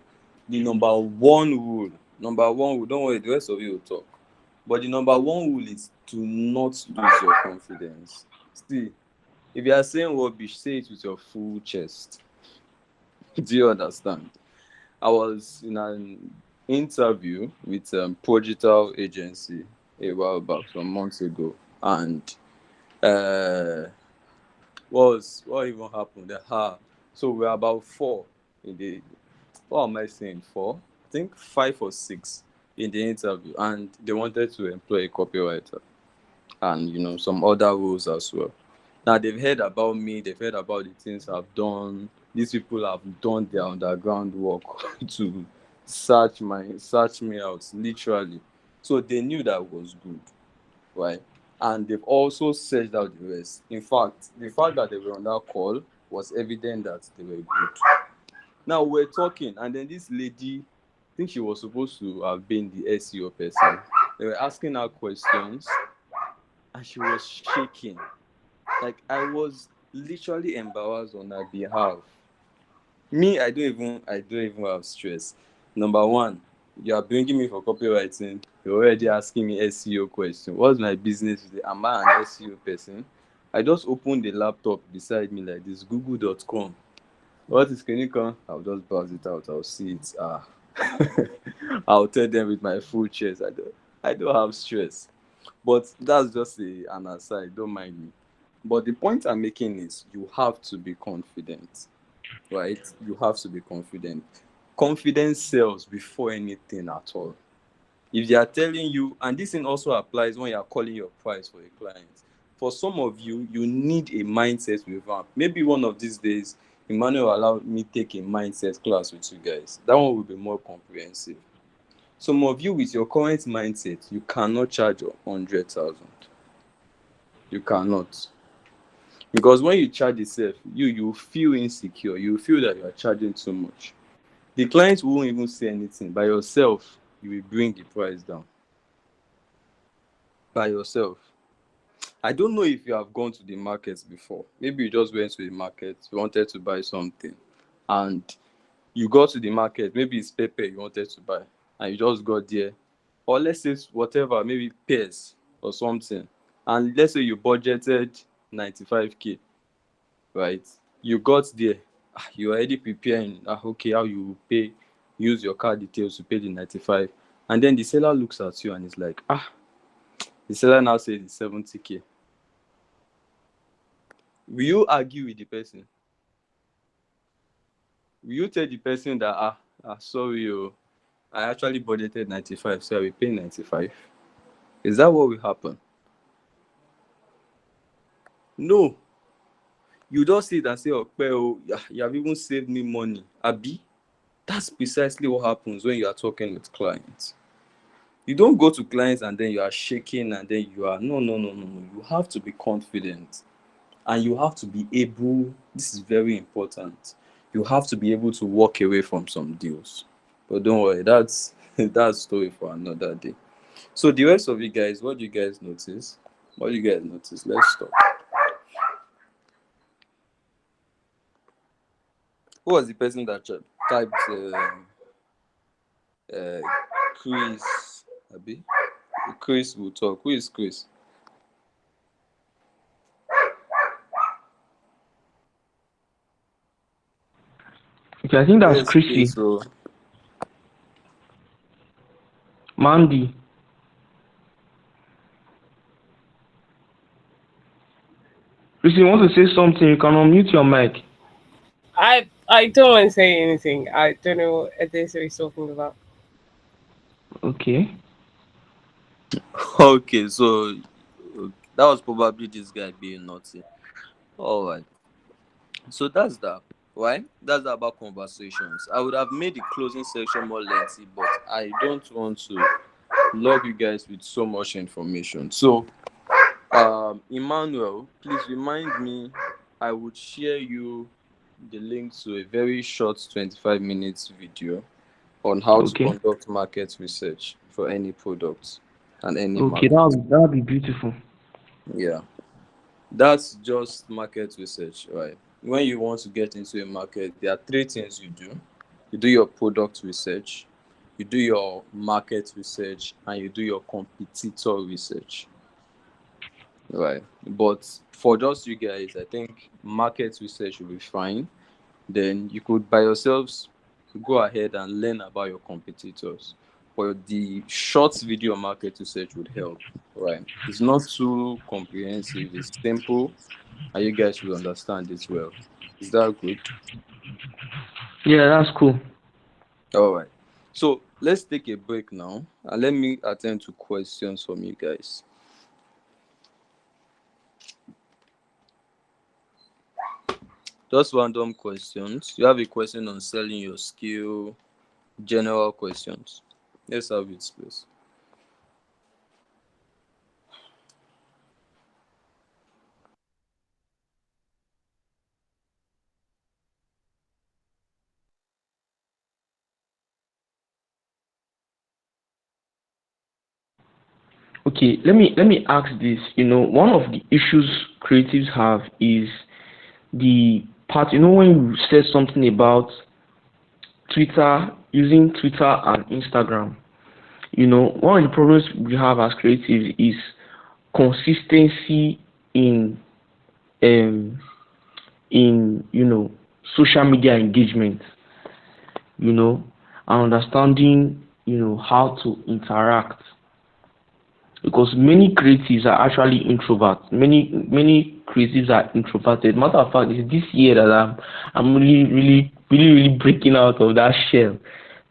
the number one rule, don't worry, the rest of you will talk. But the number one rule is to not lose your confidence. See, if you are saying rubbish, say it with your full chest. Do you understand? I was in an interview with Progital Agency a while back, some months ago, and uh, what even happened? So we're about four in the. What am I saying? Four? I think 5 or 6 in the interview, and they wanted to employ a copywriter and some other roles as well. Now they've heard about me, they've heard about the things I've done. These people have done their underground work to search me out, literally. So they knew that was good, right? And they've also searched out the rest. In fact, the fact that they were on that call was evident that they were good. Now we're talking, and then this lady, I think she was supposed to have been the SEO person. They were asking her questions, and she was shaking. Like I was literally embarrassed on her behalf. Me, I don't even have stress. Number one, you are bringing me for copywriting. You're already asking me SEO question. What's my business today? Am I an SEO person? I just opened the laptop beside me like this, google.com. What is clinical? I'll just browse it out. I'll see it. I'll tell them with my full chest. I don't have stress. But that's just an aside. Don't mind me. But the point I'm making is you have to be confident, right? You have to be confident. Confidence sells before anything at all. If they are telling you, and this thing also applies when you are calling your price for a client. For some of you, you need a mindset revamp. Maybe one of these days, Emmanuel will allow me take a mindset class with you guys. That one will be more comprehensive. Some of you with your current mindset, you cannot charge 100,000. You cannot. Because when you charge yourself, you feel insecure. You feel that you are charging too much. The client won't even say anything. By yourself, you will bring the price down. By yourself. I don't know if you have gone to the market before. Maybe you just went to the market, you wanted to buy something, and you got to the market. Maybe it's pepper you wanted to buy, and you just got there. Or let's say whatever, maybe pears or something. And let's say you budgeted 95K, right? You got there, you already preparing, okay, how you will pay, use your card details to pay the 95. And then the seller looks at you and is like, the seller now says it's 70K. Will you argue with the person? Will you tell the person that, sorry, I actually budgeted 95, so I will pay 95? Is that what will happen? No. You just sit and say, oh, you have even saved me money. Abi, that's precisely what happens when you are talking with clients. You don't go to clients and then you are shaking and then you are, no, no, no, no, no. You have to be confident. And you have to be able, this is very important, you have to be able to walk away from some deals. But don't worry, that's story for another day. So the rest of you guys, what do you guys notice? What do you guys notice? Let's stop. Who was the person that typed uh, Chris? Abi? Chris will talk. Who is Chris?
Okay, I think that's
Yes,
Chrissy.
Chris. So
Mandy. Chrissy, you want to say something? You can unmute your mic.
I don't want to say anything. I don't know what this is talking about.
Okay.
okay, so that was probably this guy being naughty. All right. So that's that. Why? That's that about conversations. I would have made the closing section more lengthy, but I don't want to log you guys with so much information. So, Emmanuel, please remind me. I would share you the link to a very short 25 minutes video on how to
Okay.
conduct market research for any product and any
Okay,
market.
that'll be beautiful.
Yeah. That's just market research, right? When you want to get into a market, there are three things you do. You do your product research, you do your market research, and you do your competitor research, right? But for just you guys, I think market research will be fine. Then you could by yourselves go ahead and learn about your competitors. But the short video market research would help, right? It's not too comprehensive, it's simple, and you guys will understand it well. Is that good?
Yeah, that's cool.
All right. So let's take a break now and let me attend to questions from you guys. Just random questions. You have a question on selling your skill, general questions. Let's have it, please.
Okay, let me ask this. One of the issues creatives have is the part. When you said something about Twitter, using Twitter and Instagram. One of the problems we have as creatives is consistency in um social media engagement. You know, and understanding how to interact, because many creatives are actually introverts. Many creatives are introverted. Matter of fact, it's this year that I'm really breaking out of that shell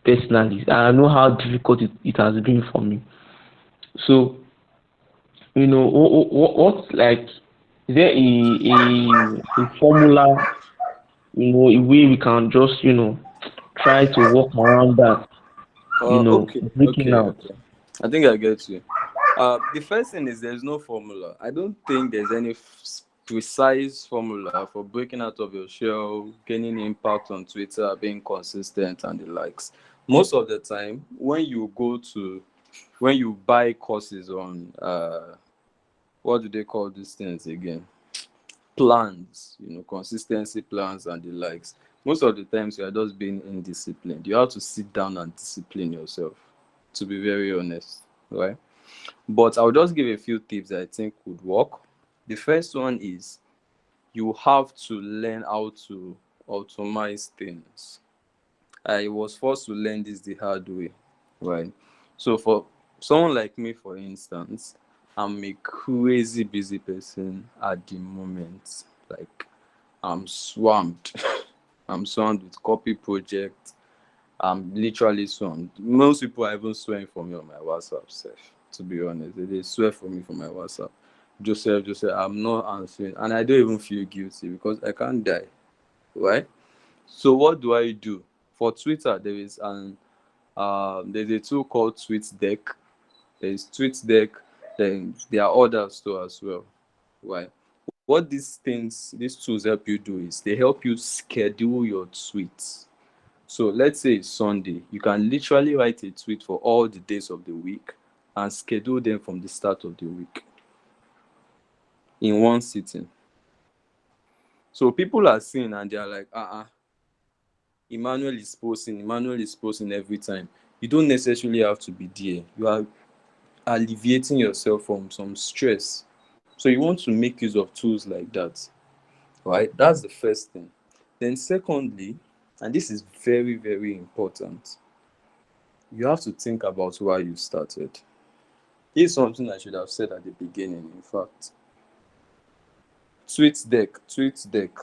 personally, and I know how difficult it has been for me. So, what's like, is there a formula, a way we can just try to work around that,
Okay,
breaking
okay,
out?
okay. I think I get you. The first thing is there's no formula. I don't think there's any precise formula for breaking out of your shell, gaining impact on Twitter, being consistent, and the likes. Most of the time, when you buy courses on what do they call these things again? Plans, consistency plans and the likes. Most of the times you are just being indisciplined. You have to sit down and discipline yourself, to be very honest, right? But I'll just give a few tips that I think would work. The first one is you have to learn how to automate things. I was forced to learn this the hard way, right? So for someone like me, for instance, I'm a crazy busy person at the moment. Like, I'm swamped. I'm swamped with copy projects. I'm literally swamped. Most people are even swearing for me on my WhatsApp self, to be honest. They swear for me for my WhatsApp. Joseph, I'm not answering. And I don't even feel guilty because I can't die, right? So what do I do? For Twitter, there's a tool called TweetDeck. There's TweetDeck. Then there are others too as well, right? What these tools help you do is they help you schedule your tweets. So let's say it's Sunday, you can literally write a tweet for all the days of the week and schedule them from the start of the week in one sitting. So people are seeing and they're like, Emmanuel is posting every time. You don't necessarily have to be there. You are alleviating yourself from some stress. So you want to make use of tools like that, right? That's the first thing. Then secondly, and this is very, very important, you have to think about why you started. This is something I should have said at the beginning, in fact. tweet deck.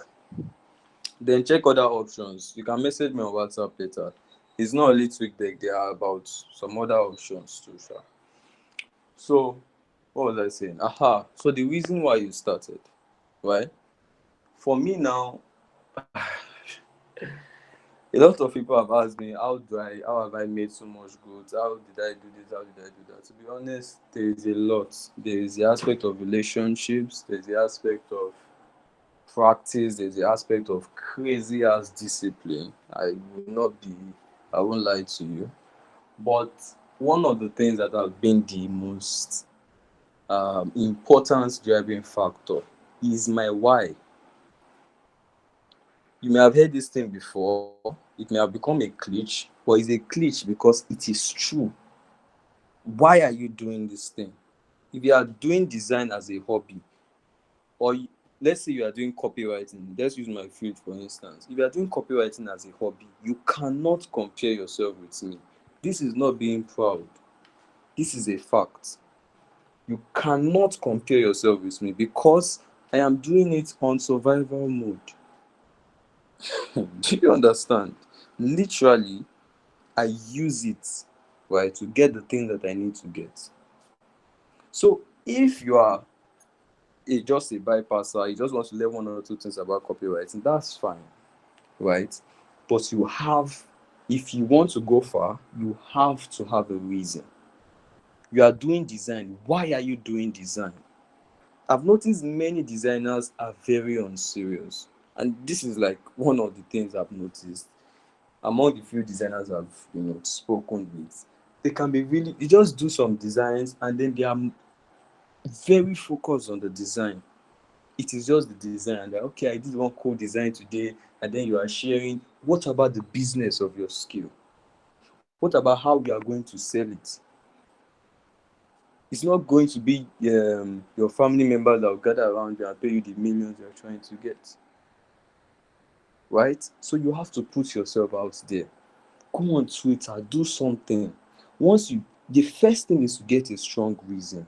Then check other options. You can message me on WhatsApp later. It's not only TweetDeck, there are about some other options too, sure. So, what was I saying? So the reason why you started, right? For me now, a lot of people have asked me, how have I made so much growth? How did I do this? How did I do that? To be honest, there is a lot. There is the aspect of relationships. There's the aspect of practice. There's the aspect of crazy ass discipline. I won't lie to you. But one of the things that have been the most important driving factor is my why. You may have heard this thing before. It may have become a glitch, but it's a glitch because it is true. Why are you doing this thing? If you are doing design as a hobby, or let's say you are doing copywriting, let's use my field for instance. If you are doing copywriting as a hobby, you cannot compare yourself with me. This is not being proud. This is a fact. You cannot compare yourself with me because I am doing it on survival mode. Do you understand? Literally, I use it, right, to get the thing that I need to get. So if you are just a bypasser, you just want to learn one or two things about copywriting, that's fine, right? But if you want to go far, you have to have a reason. You are doing design. Why are you doing design? I've noticed many designers are very unserious. And this is like one of the things I've noticed among the few designers I've spoken with. They can be really, you just do some designs and then they are very focused on the design. It is just the design. And like, okay, I did one cool design today, and then you are sharing. What about the business of your skill? What about how you are going to sell it? It's not going to be your family members that will gather around you and pay you the millions you're trying to get. Right? So you have to put yourself out there. Go on Twitter, do something. The first thing is to get a strong reason.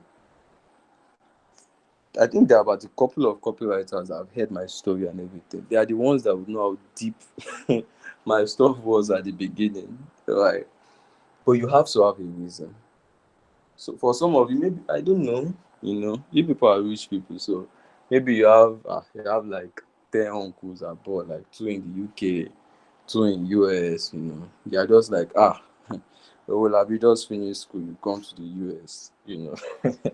I think there are about a couple of copywriters that have heard my story and everything. They are the ones that would know how deep my stuff was at the beginning, right? But you have to have a reason. So for some of you, maybe I don't know, you people are rich people, so maybe you have like 10 uncles abroad, like 2 in the UK, 2 in US. They are just like well, have you just finished school? You come to the US. That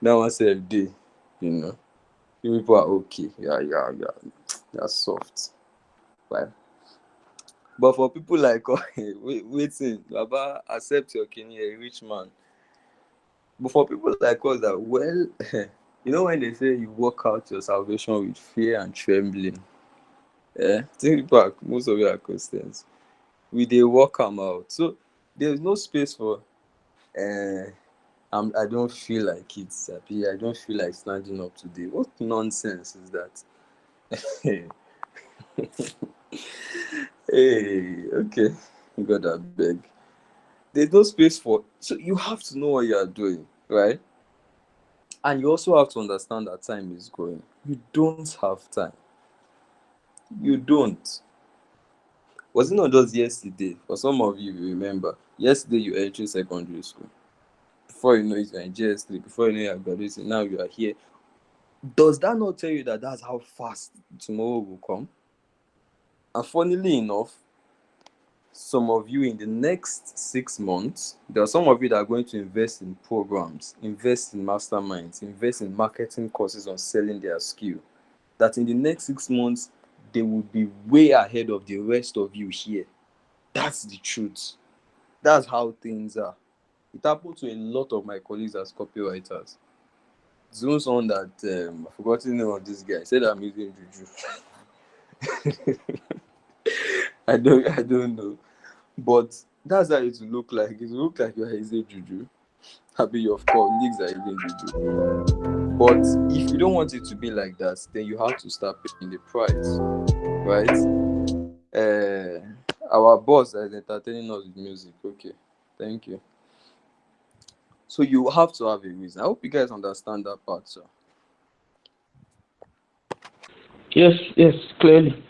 one say day, you know. You people are okay. Yeah. They're soft. Right? But for people like waiting, Baba, accept your king, a rich man. But for people like us that, well, when they say you work out your salvation with fear and trembling, think back, most of you are Christians. They work them out. So there's no space for I don't feel like it, Sabi. I don't feel like standing up today. What nonsense is that? Hey, okay. God, I beg. There's no space for. So you have to know what you are doing, right? And you also have to understand that time is going. You don't have time. You don't. Was it not just yesterday? For some of you, remember, yesterday you entered secondary school. Before you know it, you're in GS3. Before you know you're graduating, now you are here. Does that not tell you that that's how fast tomorrow will come? And funnily enough, some of you in the next 6 months, there are some of you that are going to invest in programs, invest in masterminds, invest in marketing courses on selling their skill. That in the next 6 months, they will be way ahead of the rest of you here. That's the truth. That's how things are. It happened to a lot of my colleagues as copywriters. There's one that I've forgotten the name of this guy. Said I'm using juju. I don't know. But that's how it will look like. It will look like you're using juju. Happy your colleagues are using juju. But if you don't want it to be like that, then you have to start paying the price. Right? Our boss is entertaining us with music. Okay. Thank you. So you have to have a reason. I hope you guys understand that part, sir.
Yes, clearly.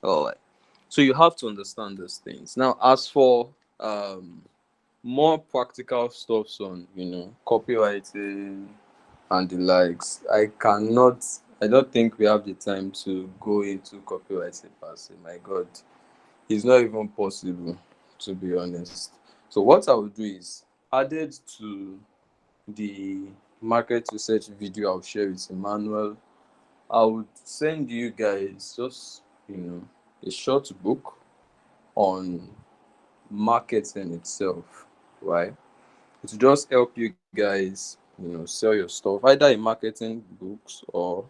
All right. So you have to understand these things. Now, as for more practical stuff on, copywriting and the likes, I don't think we have the time to go into copywriting per se. My God, it's not even possible, to be honest. So what I will do is, added to the market research video I'll share with Emmanuel, I would send you guys just, a short book on marketing itself, right? It will just help you guys, sell your stuff, either in marketing books or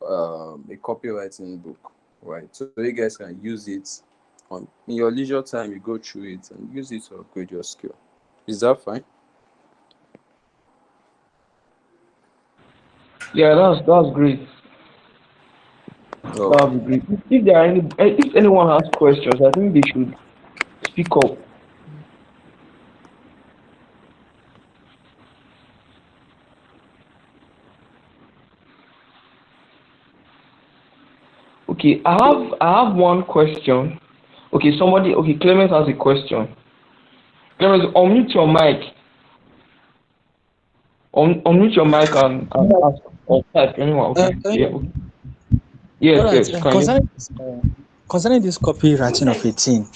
a copywriting book, right? So you guys can use it in your leisure time. You go through it and use it to upgrade your skill. Is that fine?
Yeah, that's great.
Oh,
That would be great. If anyone has questions, I think they should speak up. Okay, I have one question. Okay, Clement has a question. Clement, unmute your mic. Unmute your mic and ask or type anyone. Okay.
Can
Yeah.
you,
Okay.
all right.
Yes. Can you?
Concerning this copywriting of a team,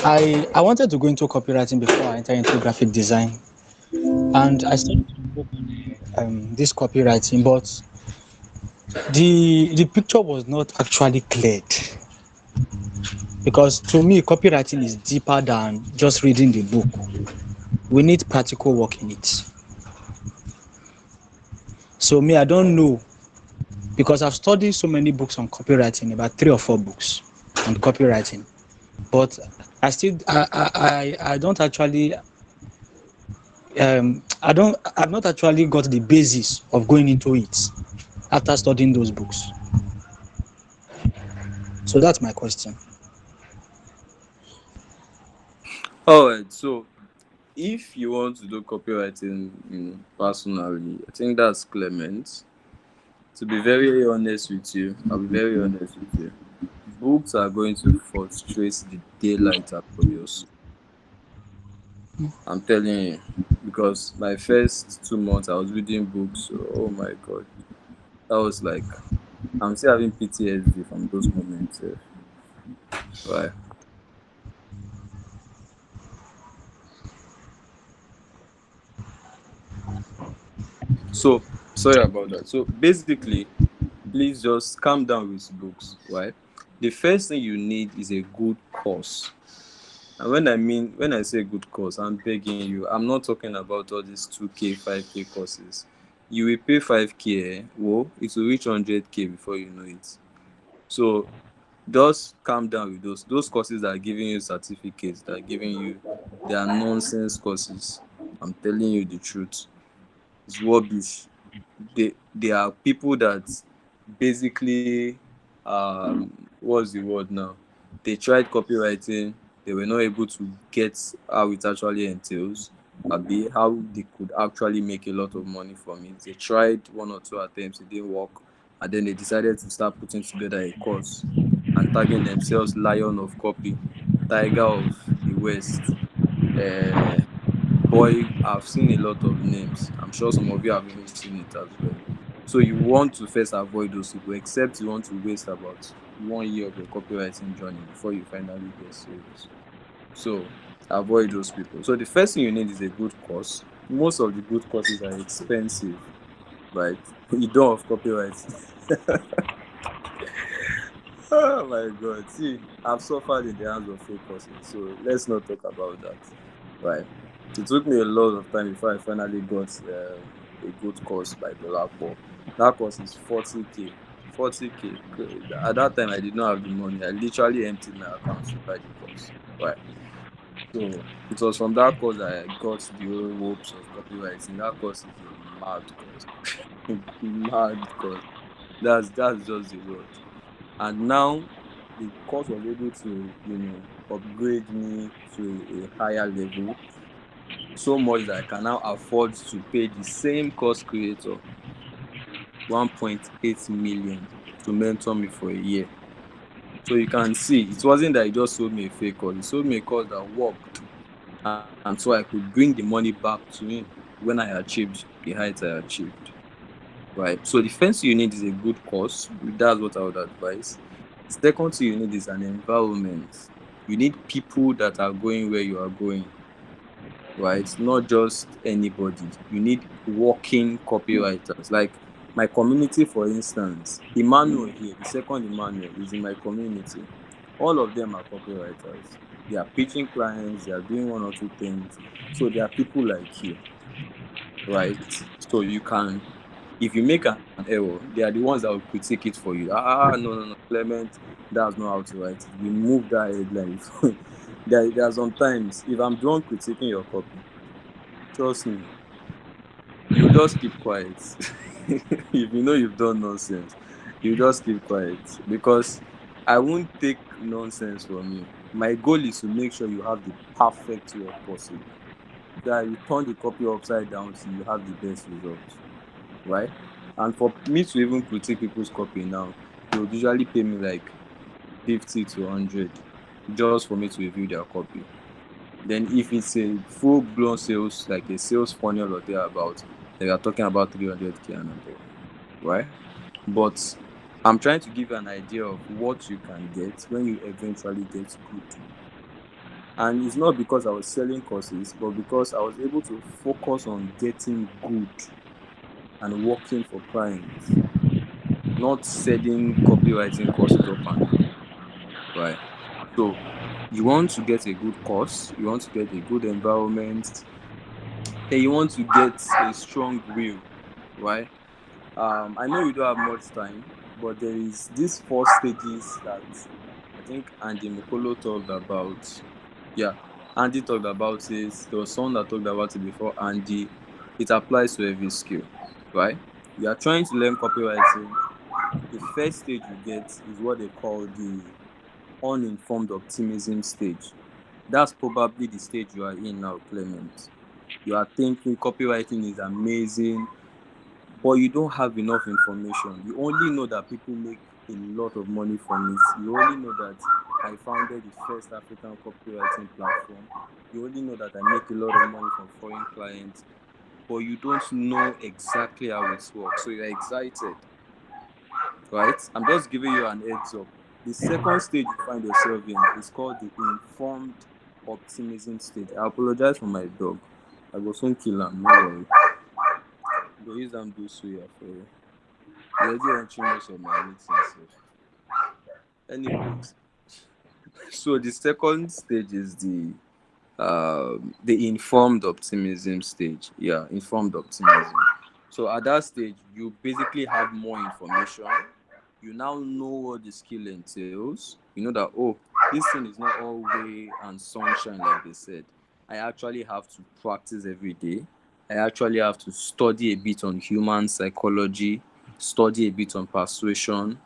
I wanted to go into copywriting before I enter into graphic design, and I started to work on this copywriting, but the picture was not actually cleared. Because to me, copywriting is deeper than just reading the book. We need practical work in it. So me, I don't know because I've studied so many books on copywriting, about 3 or 4 books on copywriting, but I don't actually I've not actually got the basis of going into it after studying those books. So that's my question.
All right. So if you want to do copywriting, personally, I think that's Clement. To be very honest with you, I'll be very honest with you. Books are going to frustrate the daylight out of your soul. I'm telling you, because my first 2 months I was reading books. Oh my god, that was like I'm still having PTSD from those moments. Right. So sorry about that. So basically, please just calm down with books. Right. The first thing you need is a good course. And when I say good course, I'm begging you. I'm not talking about all these 2K, 5K courses. You will pay 5K, whoa, it will reach 100K before you know it. So just calm down with those courses that are giving you certificates, that are giving you, they are nonsense courses. I'm telling you the truth. It's rubbish. They are people that basically, what's the word now? They tried copywriting, they were not able to get how it actually entails, be how they could actually make a lot of money from it. They tried 1 or 2 attempts, it didn't work, and then they decided to start putting together a course and tagging themselves Lion of Copy, Tiger of the West. Uh, Boy, I've seen a lot of names. I'm sure some of you have even seen it as well. So you want to first avoid those people, except you want to waste about 1 year of your copywriting journey before you finally get serious. So avoid those people. So the first thing you need is a good course. Most of the good courses are expensive, right? You don't have copywriting. Oh my God. See, I've suffered in the hands of fake courses, so let's not talk about that. Right. It took me a lot of time before I finally got a good course by Dolapo. That course is 40K. 40K. At that time, I did not have the money. I literally emptied my account to buy the course. Right. So it was from that course that I got the whole hopes of copywriting. That course is a mad course. Mad course. That's just the word. And now the course was able to, upgrade me to a higher level, so much that I can now afford to pay the same course creator 1.8 million to mentor me for a year. So you can see it wasn't that he just sold me a fake course, he sold me a course that worked. And so I could bring the money back to him when I achieved the heights I achieved. Right. So the first thing you need is a good course. That's what I would advise. Second thing you need is an environment. You need people that are going where you are going. Right? Not just anybody. You need working copywriters. Like my community, for instance, Emmanuel here, the second Emmanuel is in my community. All of them are copywriters. They are pitching clients, they are doing 1 or 2 things. So there are people like you, right? So you can, if you make an error, they are the ones that will critique it for you. No, no, no, Clement, that's not how to write it. Remove that headline. There are sometimes, if I'm done critiquing your copy, trust me, you just keep quiet. If you know you've done nonsense, you just keep quiet because I won't take nonsense from you. My goal is to make sure you have the perfect work possible. That you turn the copy upside down till you have the best results, right? And for me to even critique people's copy now, they would usually pay me like 50 to 100 just for me to review their copy. Then if it's a full blown sales, like a sales funnel or thereabout, they are talking about 300K and above, right? But I'm trying to give you an idea of what you can get when you eventually get good. And it's not because I was selling courses, but because I was able to focus on getting good and working for clients, not selling copywriting courses up and down, right? So you want to get a good course, you want to get a good environment, then you want to get a strong will, right? I know we don't have much time, but there is these four stages that I think Andy Mokolo talked about. Yeah, Andy talked about it. There was someone that talked about it before Andy. It applies to every skill, right? You are trying to learn copywriting. The first stage you get is what they call the uninformed optimism stage. That's probably the stage you are in now, Clement. You are thinking copywriting is amazing, but you don't have enough information. You only know that people make a lot of money from it. You only know that I founded the first African copywriting platform. You only know that I make a lot of money from foreign clients, but you don't know exactly how it works. So you're excited, right? I'm just giving you an heads up. The second stage you find yourself in is called the informed optimism stage. I apologize for my dog. I go soon kill him, no worry. Go use them do suya for you. You already watching most of my meetings. Anyways, so the second stage is the informed optimism stage. Yeah, informed optimism. So at that stage, you basically have more information. You now know what the skill entails. You know that, oh, this thing is not all way and sunshine, like they said. I actually have to practice every day. I actually have to study a bit on human psychology, study a bit on persuasion.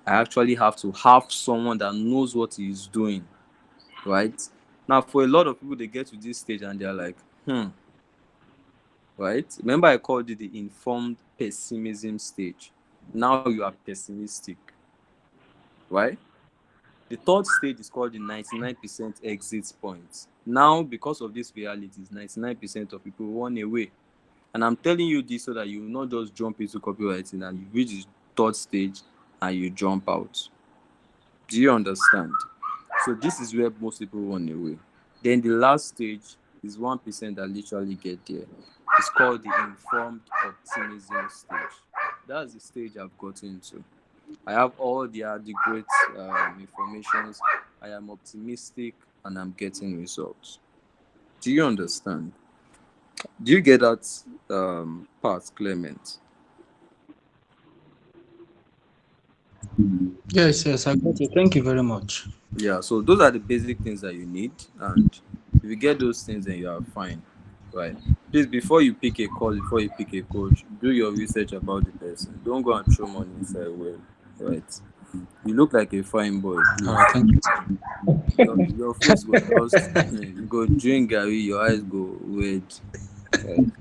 I actually have to have someone that knows what he is doing, right? Now, for a lot of people, they get to this stage and they're like, right? Remember, I called it the informed pessimism stage. Now you are pessimistic, right? The third stage is called the 99% exit point. Now, because of these realities, 99% of people run away. And I'm telling you this so that you will not just jump into copywriting and you reach the third stage and you jump out. Do you understand? So this is where most people run away. Then the last stage is 1% that literally get there. It's called the informed optimism stage. That's the stage I've gotten to. I have all the adequate informations. I am optimistic and I'm getting results. Do you understand? Do you get that part, Clement?
Yes, I got it. Thank you very much.
Yeah, so those are the basic things that you need, and if you get those things, then you are fine, right? Please, before you pick a call, before you pick a coach, do your research about the person. Don't go and throw money inside well, right? You look like a fine boy,
All right,
please.
thank you.
Your face go just you go drink Gary, your eyes go red, right?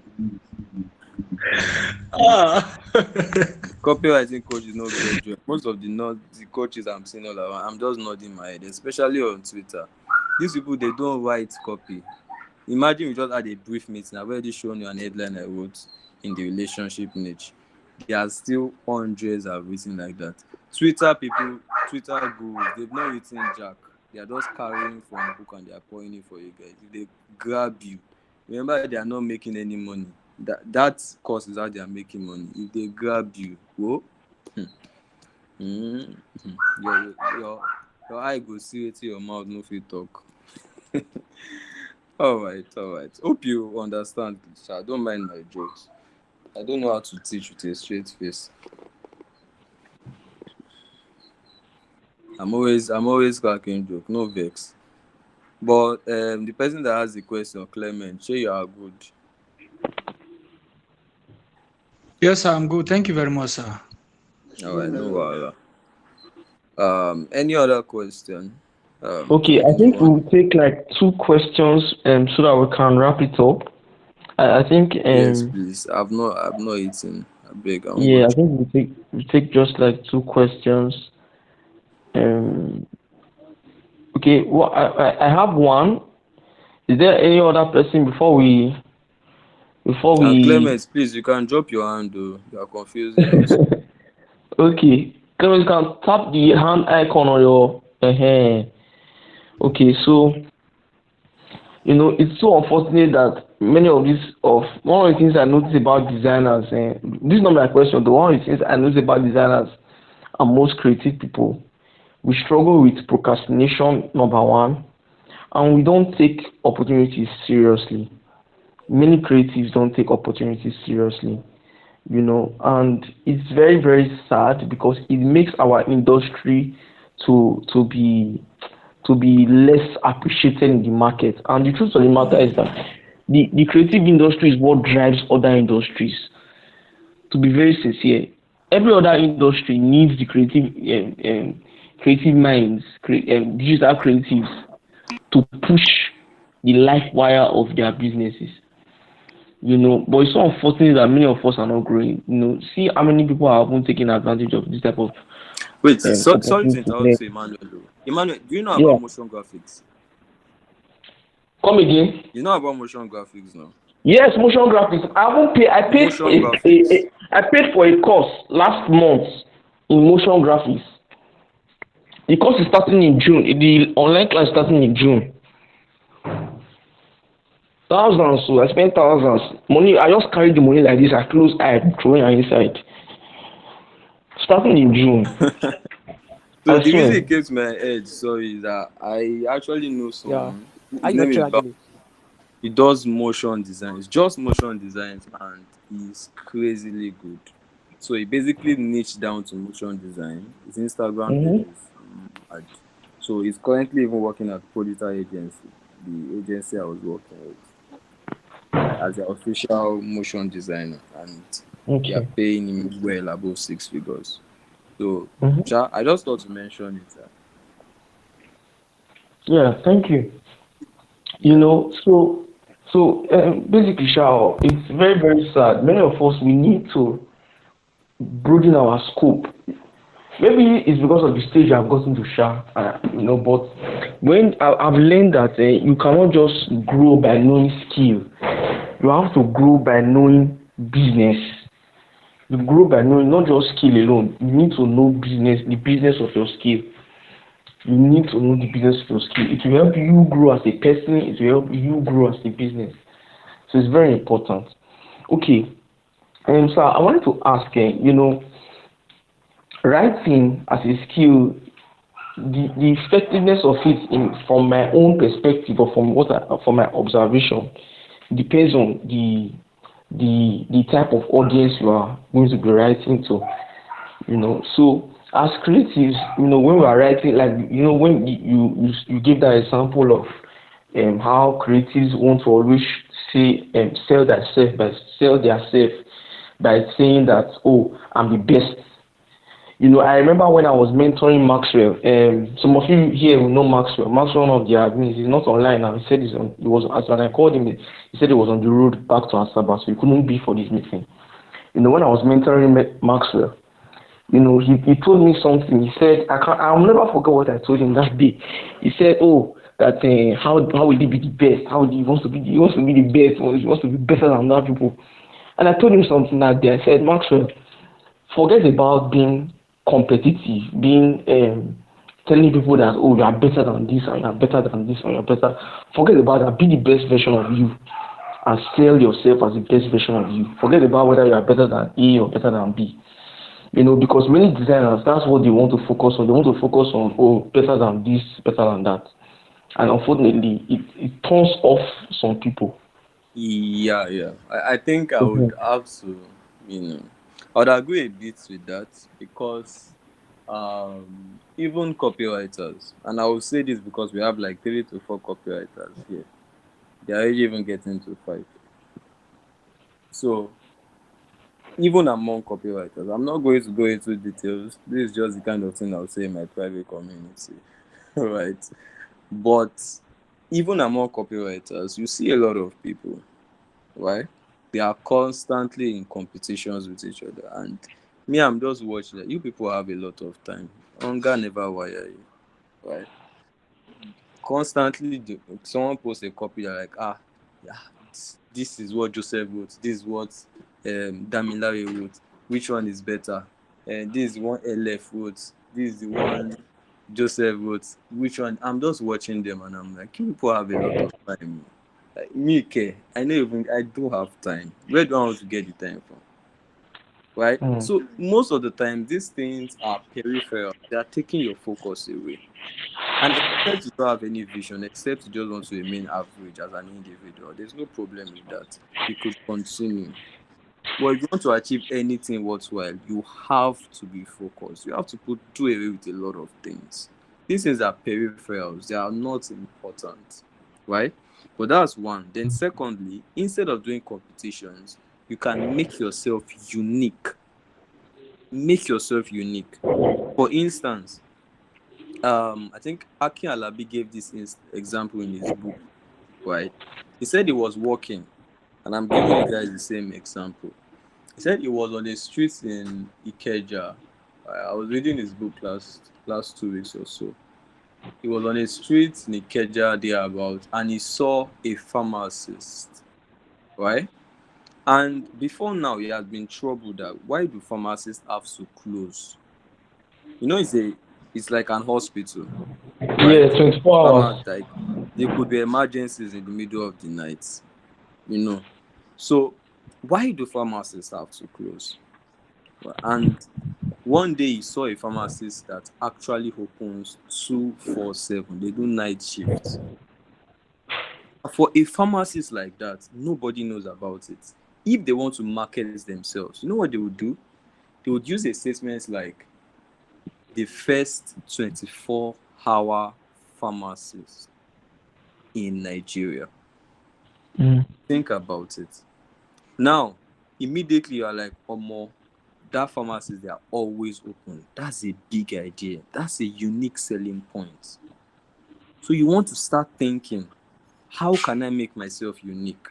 Ah.
Copywriting coaches no get joy. Most of the coaches I'm seeing all around, I'm just nodding my head, especially on Twitter. These people, they don't write copy. Imagine we just had a brief meeting. I've already shown you an headline I wrote in the relationship niche. There are still hundreds I've written like that. Twitter people, Twitter gurus, they've not written jack. They are just carrying from book and they are pouring it for you guys. If they grab you, remember they are not making any money. That course is how they are making money. If they grab you, whoa, mm, your eye go see it, your mouth no fit talk. All right. Hope you understand, Sha. Don't mind my jokes. I don't know how to teach with a straight face. I'm always cracking joke. No vex. But the person that has the question, Clement, sure you are good.
Yes, sir, I'm good. Thank you very much, sir.
All right, no wahala. Any other question
Okay,
from
I think
anyone?
we'll take like two questions so that we can wrap it up. I think
Yes, please. I've not eaten. I beg. I won't go.
yeah, I think we take just like two questions. Um okay, well I have one. Is there any other person before we
Clement, please, you can drop your hand. Though you are confusing us.
okay. You can tap the hand icon on your okay, so it's so unfortunate that many of these of one of the things I notice about designers, this is not my question, but one of the things I notice about designers and most creative people,
We struggle with procrastination, number one, and we don't take opportunities seriously. Many creatives don't take opportunities seriously, and it's very, very sad because it makes our industry to be less appreciated in the market. And the truth of the matter is that the creative industry is what drives other industries. To be very sincere, every other industry needs the creative minds, digital creatives to push the life wire of their businesses. But it's so unfortunate that many of us are not growing. See how many people are even taking advantage of this type of
Wait, sorry to interrupt
opportunity.
you, Emmanuel. Emmanuel, do you know
Yeah,
about motion graphics?
come again.
You know about motion graphics now?
Yes, motion graphics. I haven't pay. I paid for
Motion graphics.
I paid for a course last month in motion graphics. The course is starting in June. The online class is starting in June. Thousands. So I spent thousands. Money. I just carried the money like this. I close eye, throwing it inside. Starting in June.
So
I
the reason
swear.
it came to my head, sorry, is that I actually know
Yeah.
someone.
Are
His
you
name is
actually
Ba.
actually?
He does motion designs, just motion designs, and he's crazily good. So he basically niched down to motion design. His Instagram page
Mm-hmm.
is mad. So he's currently even working at Producer Agency, the agency I was working with, as the official motion designer, and they are
Okay.
paying him well above 6 figures. So,
Mm-hmm.
I just thought to mention it.
Yeah. Thank you.
Yeah.
Basically, Shao, it's very, very sad. Many of us, we need to broaden our scope. Maybe it's because of the stage I've gotten to Sha, but when I've learned that you cannot just grow by knowing skill, you have to grow by knowing business. You grow by knowing not just skill alone, you need to know business, the business of your skill. You need to know the business of your skill. It will help you grow as a person, it will help you grow as a business. So it's very important. Okay, so I wanted to ask, writing as a skill, the effectiveness of it from my own perspective or from my observation depends on the type of audience you are going to be writing to. So as creatives, when we are writing, like when you give that example of how creatives want to always say sell their self by saying that, oh, I'm the best. I remember when I was mentoring Maxwell. Some of you here will know Maxwell. Maxwell, one of the admins, he's not online now. He said he was when I called him. He said he was on the road back to Asaba, so he couldn't be for this meeting. When I was mentoring Maxwell, he told me something. He said, I'll never forget what I told him that day. He said, oh, that how will he be the best? He wants to be the best. He wants to be better than other people. And I told him something that day. I said, Maxwell, forget about being competitive, being telling people that, oh, you are better than this and you are better than this and you are better. Forget about that. Be the best version of you and sell yourself as the best version of you. Forget about whether you are better than A or better than B. Because many designers, that's what they want to focus on. They want to focus on, oh, better than this, better than that. And unfortunately, it turns off some people.
Yeah, yeah. I think I would have to, I would agree a bit with that because even copywriters, and I will say this because we have like 3 to 4 copywriters here, they are already even getting to 5. So even among copywriters, I'm not going to go into details. This is just the kind of thing I'll say in my private community, right? But even among copywriters, you see a lot of people, right? They are constantly in competitions with each other. And me, I'm just watching that. You people have a lot of time. Hunger never wire you, right? Constantly, someone posts a copy, they're like, yeah, this is what Joseph wrote. This is what Damilare wrote. Which one is better? And this is one LF wrote. This is the one Joseph wrote. Which one? I'm just watching them and I'm like, you people have a lot of time. Like, me, I know even I do have time. Where do I want to get the time from? right?
Mm.
So most of the time, these things are peripheral. They are taking your focus away. And except you don't have any vision, except you just want to remain average as an individual, there's no problem with that. You could continue. But if you want to achieve anything worthwhile, you have to be focused. You have to do away with a lot of things. These things are peripherals, they are not important, right? But that's one. Then, secondly, instead of doing competitions, you can make yourself unique. Make yourself unique. For instance, I think Akin Alabi gave this example in his book, right? He said he was walking, and I'm giving you guys the same example. He said he was on the streets in Ikeja. I was reading his book last 2 weeks or so. He was on a street in Ikeja thereabout, and he saw a pharmacist, right? And before now, he had been troubled that why do pharmacists have to close? You know, it's like an hospital, right?
Yeah, 24 hours.
Like there could be emergencies in the middle of the night, you know. So why do pharmacists have to close? And one day he saw a pharmacist that actually opens 247. They do night shifts. For a pharmacist like that, nobody knows about it. If they want to market themselves, you know what they would do? They would use a statement like the first 24-hour pharmacist in Nigeria.
Mm.
Think about it. Now, immediately you're like, Omo, that pharmacist, they are always open. That's a big idea. That's a unique selling point. So you want to start thinking, how can I make myself unique?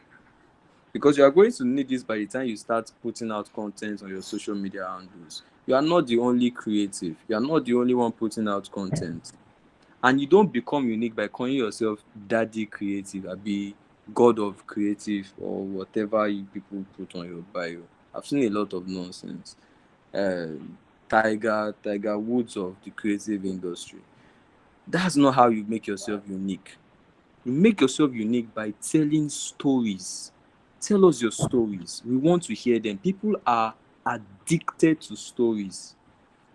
Because you are going to need this by the time you start putting out content on your social media handles. You are not the only creative. You are not the only one putting out content. And you don't become unique by calling yourself daddy creative, be god of creative, or whatever you people put on your bio. I've seen a lot of nonsense. Tiger Woods of the creative industry. That's not how you make yourself unique. You make yourself unique by telling stories. Tell us your stories. We want to hear them. People are addicted to stories.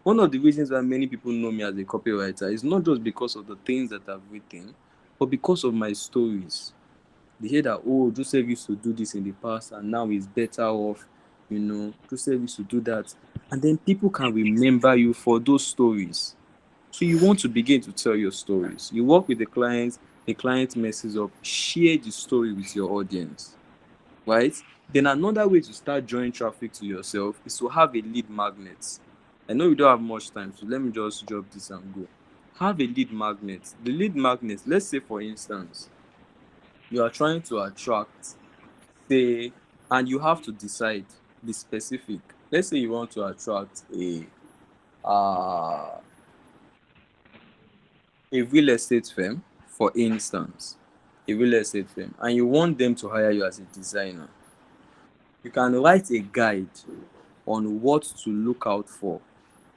One of the reasons why many people know me as a copywriter is not just because of the things that I've written, but because of my stories. They hear that, oh, Joseph used to do this in the past and now he's better off. Joseph used to do that. And then people can remember you for those stories. So you want to begin to tell your stories. You work with the client messes up, share the story with your audience, right? Then another way to start drawing traffic to yourself is to have a lead magnet. I know we don't have much time, so let me just drop this and go. Have a lead magnet. The lead magnet, let's say for instance, you are trying to attract, say, and you have to decide, be specific. Let's say you want to attract uh, a real estate firm, for instance, a real estate firm, and you want them to hire you as a designer. You can write a guide on what to look out for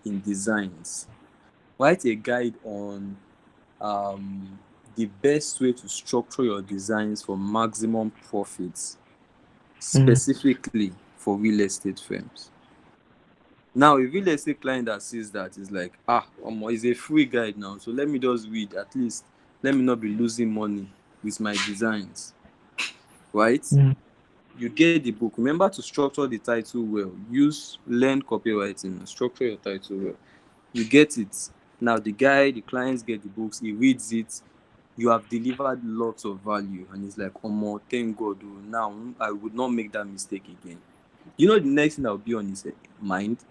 in designs. Write a guide on the best way to structure your designs for maximum profits,
Mm.
specifically for real estate firms. Now, a real estate client that sees that is like, it's a free guide now, so let me just read. At least let me not be losing money with my designs, right?
Mm.
You get the book. Remember to structure the title well. Learn copywriting, structure your title well. You get it. Now the clients get the books, he reads it. You have delivered lots of value, and he's like, Omo, thank God, oh, now I would not make that mistake again. You know the next thing that will be on his mind?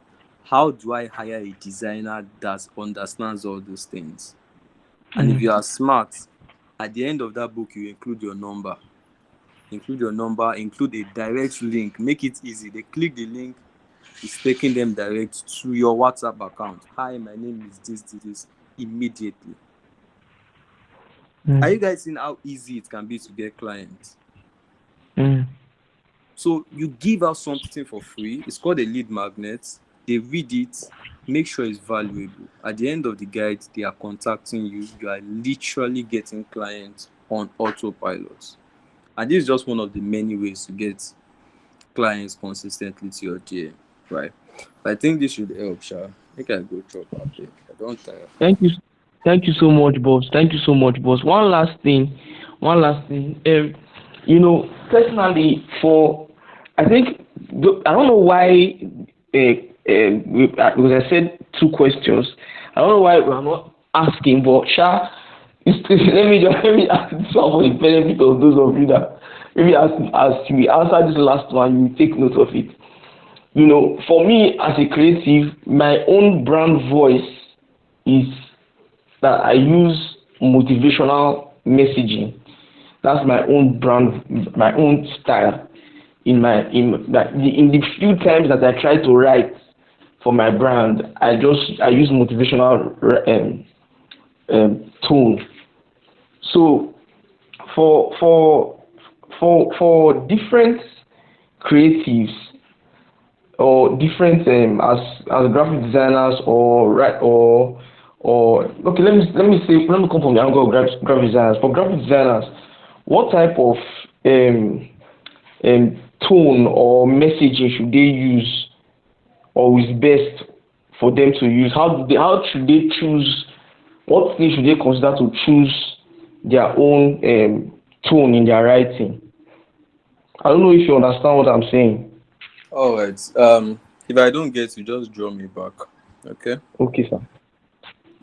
How do I hire a designer that understands all those things? And if
Mm.
you are smart, at the end of that book, you include your number. Include a direct link. Make it easy. They click the link, it's taking them direct to your WhatsApp account. Hi, my name is this, immediately. Are
Mm.
you guys seeing how easy it can be to get clients?
Mm.
So you give out something for free. It's called a lead magnet. They read it, make sure it's valuable. At the end of the guide, they are contacting you. You are literally getting clients on autopilot. And this is just one of the many ways to get clients consistently to your DM. right? I think this should help, Sha. Make I go chop abeg. I don't tire.
Thank you, thank you so much, boss. Thank you so much, boss. One last thing. Personally, for I think I don't know why. Because I said two questions. I don't know why we are not asking, but Sha, let me ask this one for the benefit of those of you that maybe as we answer this last one, you take note of it. For me as a creative, my own brand voice is that I use motivational messaging. That's my own brand, my own style. In the few times that I try to write for my brand, I use motivational tone. So for different creatives or different as graphic designers or right or okay, let me come from the angle of graphic designers. For graphic designers, what type of um, tone or messaging should they use or is best for them to use? How should they choose? What things should they consider to choose their own tone in their writing? I don't know if you understand what I'm saying.
All right. If I don't get you, just draw me back. Okay.
Okay, sir.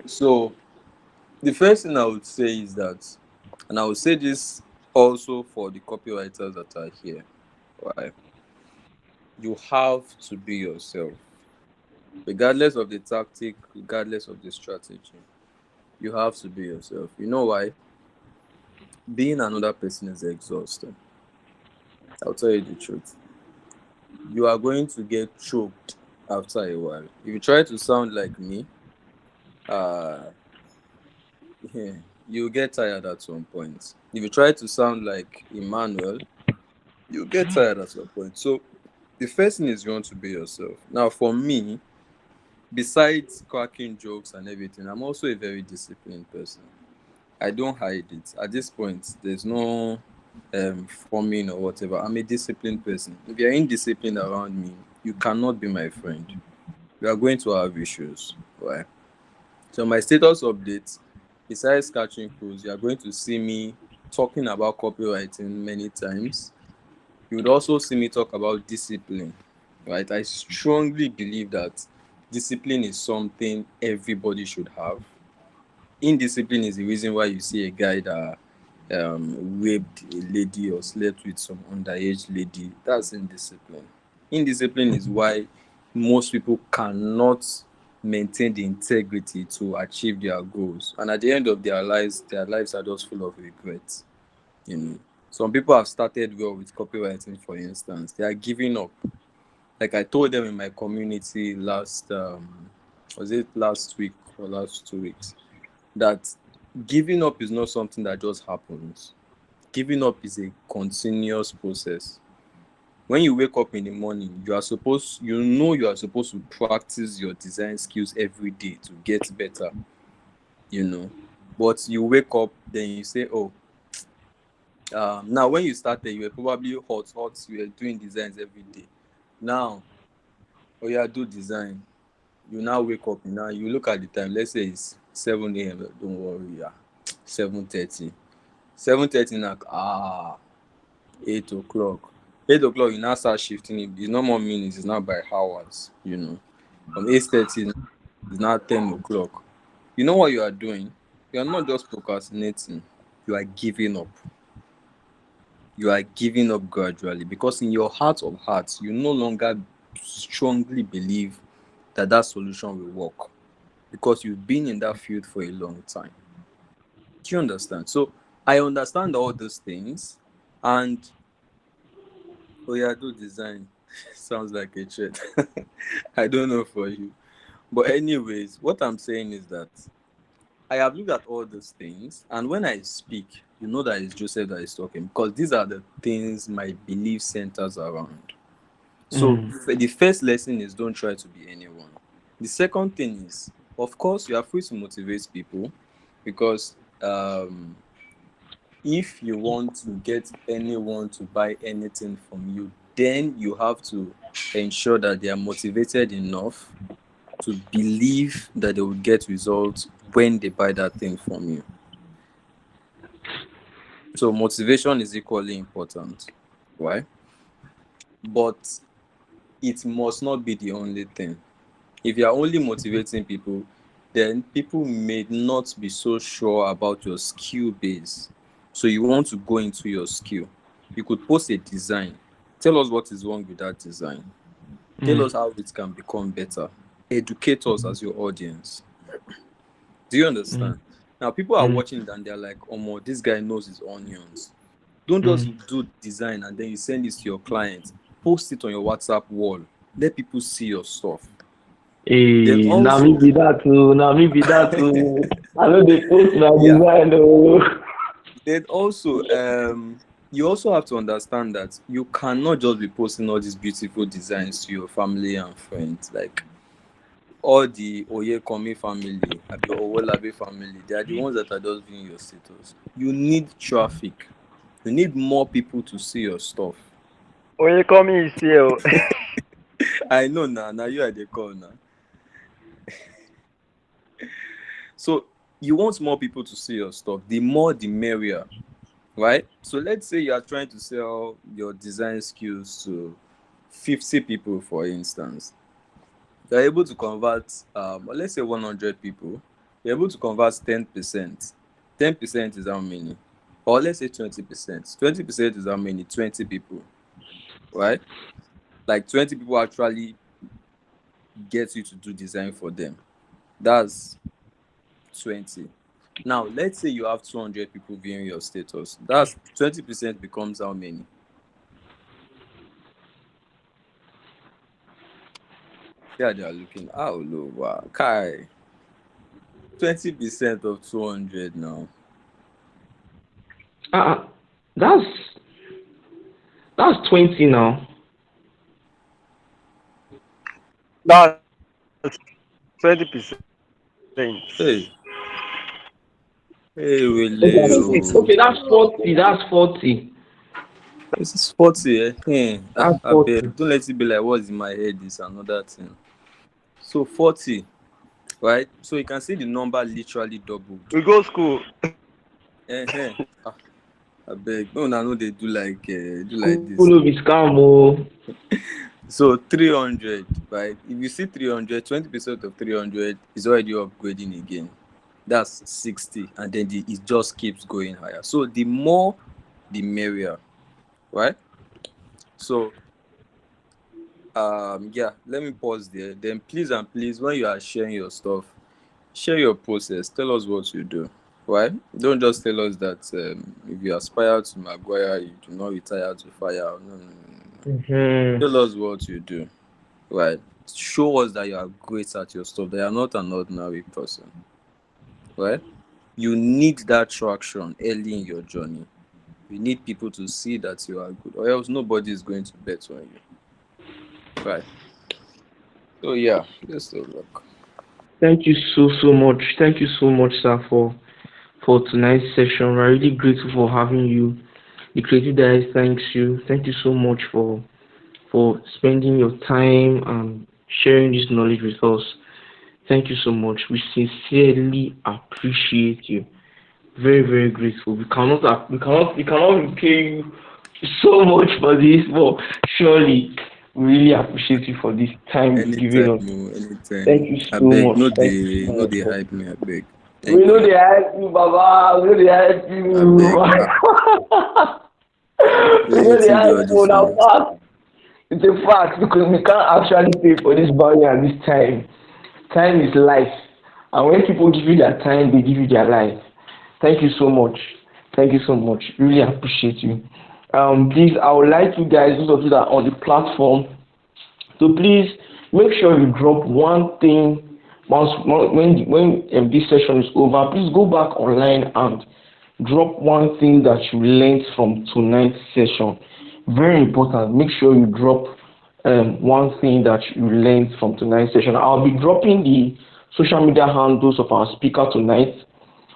So the first thing I would say is that, and I would say this also for the copywriters that are here, right? You have to be yourself, regardless of the tactic, regardless of the strategy. You have to be yourself. You know why? Being another person is exhausting. I'll tell you the truth. You are going to get choked after a while. If you try to sound like me, uh, yeah, you'll get tired at some point. If you try to sound like Emmanuel, you'll get tired at some point. So the first thing is you want to be yourself. Now, for me, besides cracking jokes and everything, I'm also a very disciplined person. I don't hide it. At this point, there's no forming or whatever. I'm a disciplined person. If you're indisciplined around me, you cannot be my friend. We are going to have issues, right? So my status updates, besides catching crews, you are going to see me talking about copywriting many times. You would also see me talk about discipline, right? I strongly believe that discipline is something everybody should have. Indiscipline is the reason why you see a guy that raped a lady or slept with some underage lady. That's indiscipline. Indiscipline is why most people cannot maintain the integrity to achieve their goals. And at the end of their lives are just full of regrets. Some people have started well with copywriting, for instance. They are giving up. Like I told them in my community was it last week or last 2 weeks, that giving up is not something that just happens. Giving up is a continuous process. When you wake up in the morning, you are supposed to practice your design skills every day to get better, But you wake up, then you say, oh, now when you started, you were probably hot, you were doing designs every day. Now, oh yeah, do design. You now wake up, you look at the time, let's say it's 7 a.m. Don't worry, yeah. 7:30. 7:30 now, 8 o'clock. 8 o'clock, you now start shifting it. It's no more minutes, it's now by hours. From 8:30, it's now 10 o'clock. You know what you are doing? You are not just procrastinating, you are giving up. You are giving up gradually because in your heart of hearts, you no longer strongly believe that solution will work because you've been in that field for a long time. Do you understand? So I understand all those things, and oh yeah, do design sounds like a threat. I don't know for you, but anyways, what I'm saying is that I have looked at all those things, and when I speak, you know that it's Joseph that is talking because these are the things my belief centers around. So the first lesson is don't try to be anyone. The second thing is, of course, you are free to motivate people because if you want to get anyone to buy anything from you, then you have to ensure that they are motivated enough to believe that they will get results when they buy that thing from you. So motivation is equally important, right? But it must not be the only thing. If you are only motivating people, then people may not be so sure about your skill base. So you want to go into your skill. You could post a design. Tell us what is wrong with that design. Tell us how it can become better. Educate us as your audience. Do you understand? Now, people are watching it and they're like, oh, mo, this guy knows his onions. Don't just do design and then you send it to your client. Post it on your WhatsApp wall. Let people see your stuff. Then
Now me
also,
be that too. Now me be that too. I know they post my
yeah.
design. Oh.
Then also, you also have to understand that you cannot just be posting all these beautiful designs to your family and friends. Like all the Oyekomi family, your Owolabe family, they are the ones that are just viewing your status. You need traffic. You need more people to see your stuff.
Oyekomi is here.
I know now. Now you are the call now. So you want more people to see your stuff. The more, the merrier, right? So let's say you are trying to sell your design skills to 50 people, for instance. You're able to convert, let's say 100 people. You're able to convert 10%. 10% is how many? Or let's say 20%. 20% is how many? 20 people, right? Like 20 people actually get you to do design for them. That's 20. Now, let's say you have 200 people viewing your status. That's 20% becomes how many? Yeah, they are looking. Oh, low. Wow. Kai. 20% of 200 now.
Uh, that's 20 now.
That's 20%.
Hey. Hey,
Okay,
Willie.
that's 40. That's 40.
This is 40, eh? Hey.
That's
I
40.
beg. Don't let it be like what's in my head is another thing. So 40, right? So you can see the number literally doubled.
We go school.
Eh. I beg. No, no, they do like this.
School of scam. Oh.
So 300, right? If you see 300, 20% of 300 is already upgrading again. That's 60, and then it just keeps going higher. So the more, the merrier, right? So yeah, let me pause there. Then please and please, when you are sharing your stuff, share your process. Tell us what you do. Right? Don't just tell us that if you aspire to Maguire, you do not retire to fire. No. Tell us what you do. Right? Show us that you are great at your stuff, that you are not an ordinary person. Right? You need that traction early in your journey. You need people to see that you are good, or else nobody is going to bet on you. Right? So yeah, let's have a look.
Thank you so much. Thank you so much, sir, for tonight's session. We're really grateful for having you. The Creative Diet thanks you. Thank you so much for spending your time and sharing this knowledge with us. Thank you so much. We sincerely appreciate you. Very grateful. We cannot repay you so much for this, but surely we really appreciate you for this time you've given
Anytime,
us.
anytime.
Thank you
I
so
beg,
much.
no
Thank you
they
so
no
much.
they hype me, I beg.
We
Thank
know
you.
they help you, Baba. We know they help
I beg.
you. We
Where
know
you
they
think do
help
all
you
this
now.
ones?
It's a fact because we can't actually pay for this value at this time. Time is life. And when people give you their time, they give you their life. Thank you so much. Thank you so much. Really appreciate you. Please, I would like you guys, those of you that are on the platform, so please make sure you drop one thing when this session is over. Please go back online and drop one thing that you learned from tonight's session. Very important. Make sure you drop one thing that you learned from tonight's session. I'll be dropping the social media handles of our speaker tonight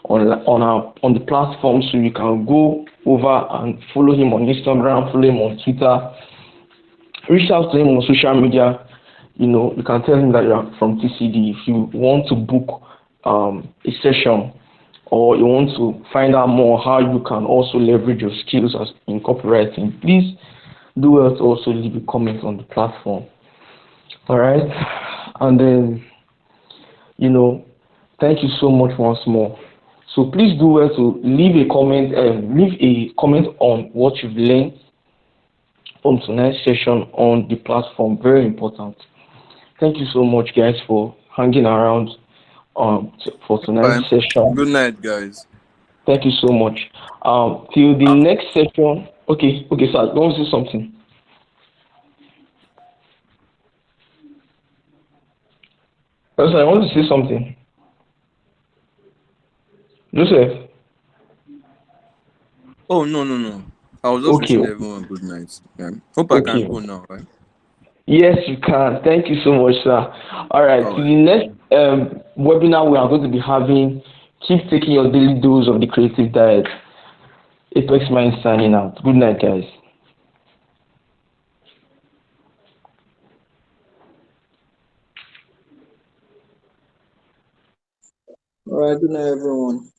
on the platform, so you can go over and follow him on Instagram, follow him on Twitter, Reach out to him on social media. You can tell him that you're from TCD. If you want to book a session, or you want to find out more how you can also leverage your skills as in copywriting, please do well to also leave a comment on the platform. All right, and then you know, thank you so much once more. So please do well to leave a comment on what you've learned from tonight's session on the platform. Very important. Thank you so much, guys, for hanging around for tonight's
Bye.
session.
Good night, guys.
Thank you so much. Till the next session. Okay, okay, sir. Don't say something. Sir, I want to say something. Joseph.
Oh, no, no, no. I was just
Okay,
wishing everyone good night. Yeah. Hope I can
okay.
go now, right?
Yes, you can. Thank you so much, sir. All right.
All
To
right.
the next webinar we are going to be having, keep taking your daily dose of the creative diet. Apex Mind signing out. Good night, guys.
All right, good night, everyone.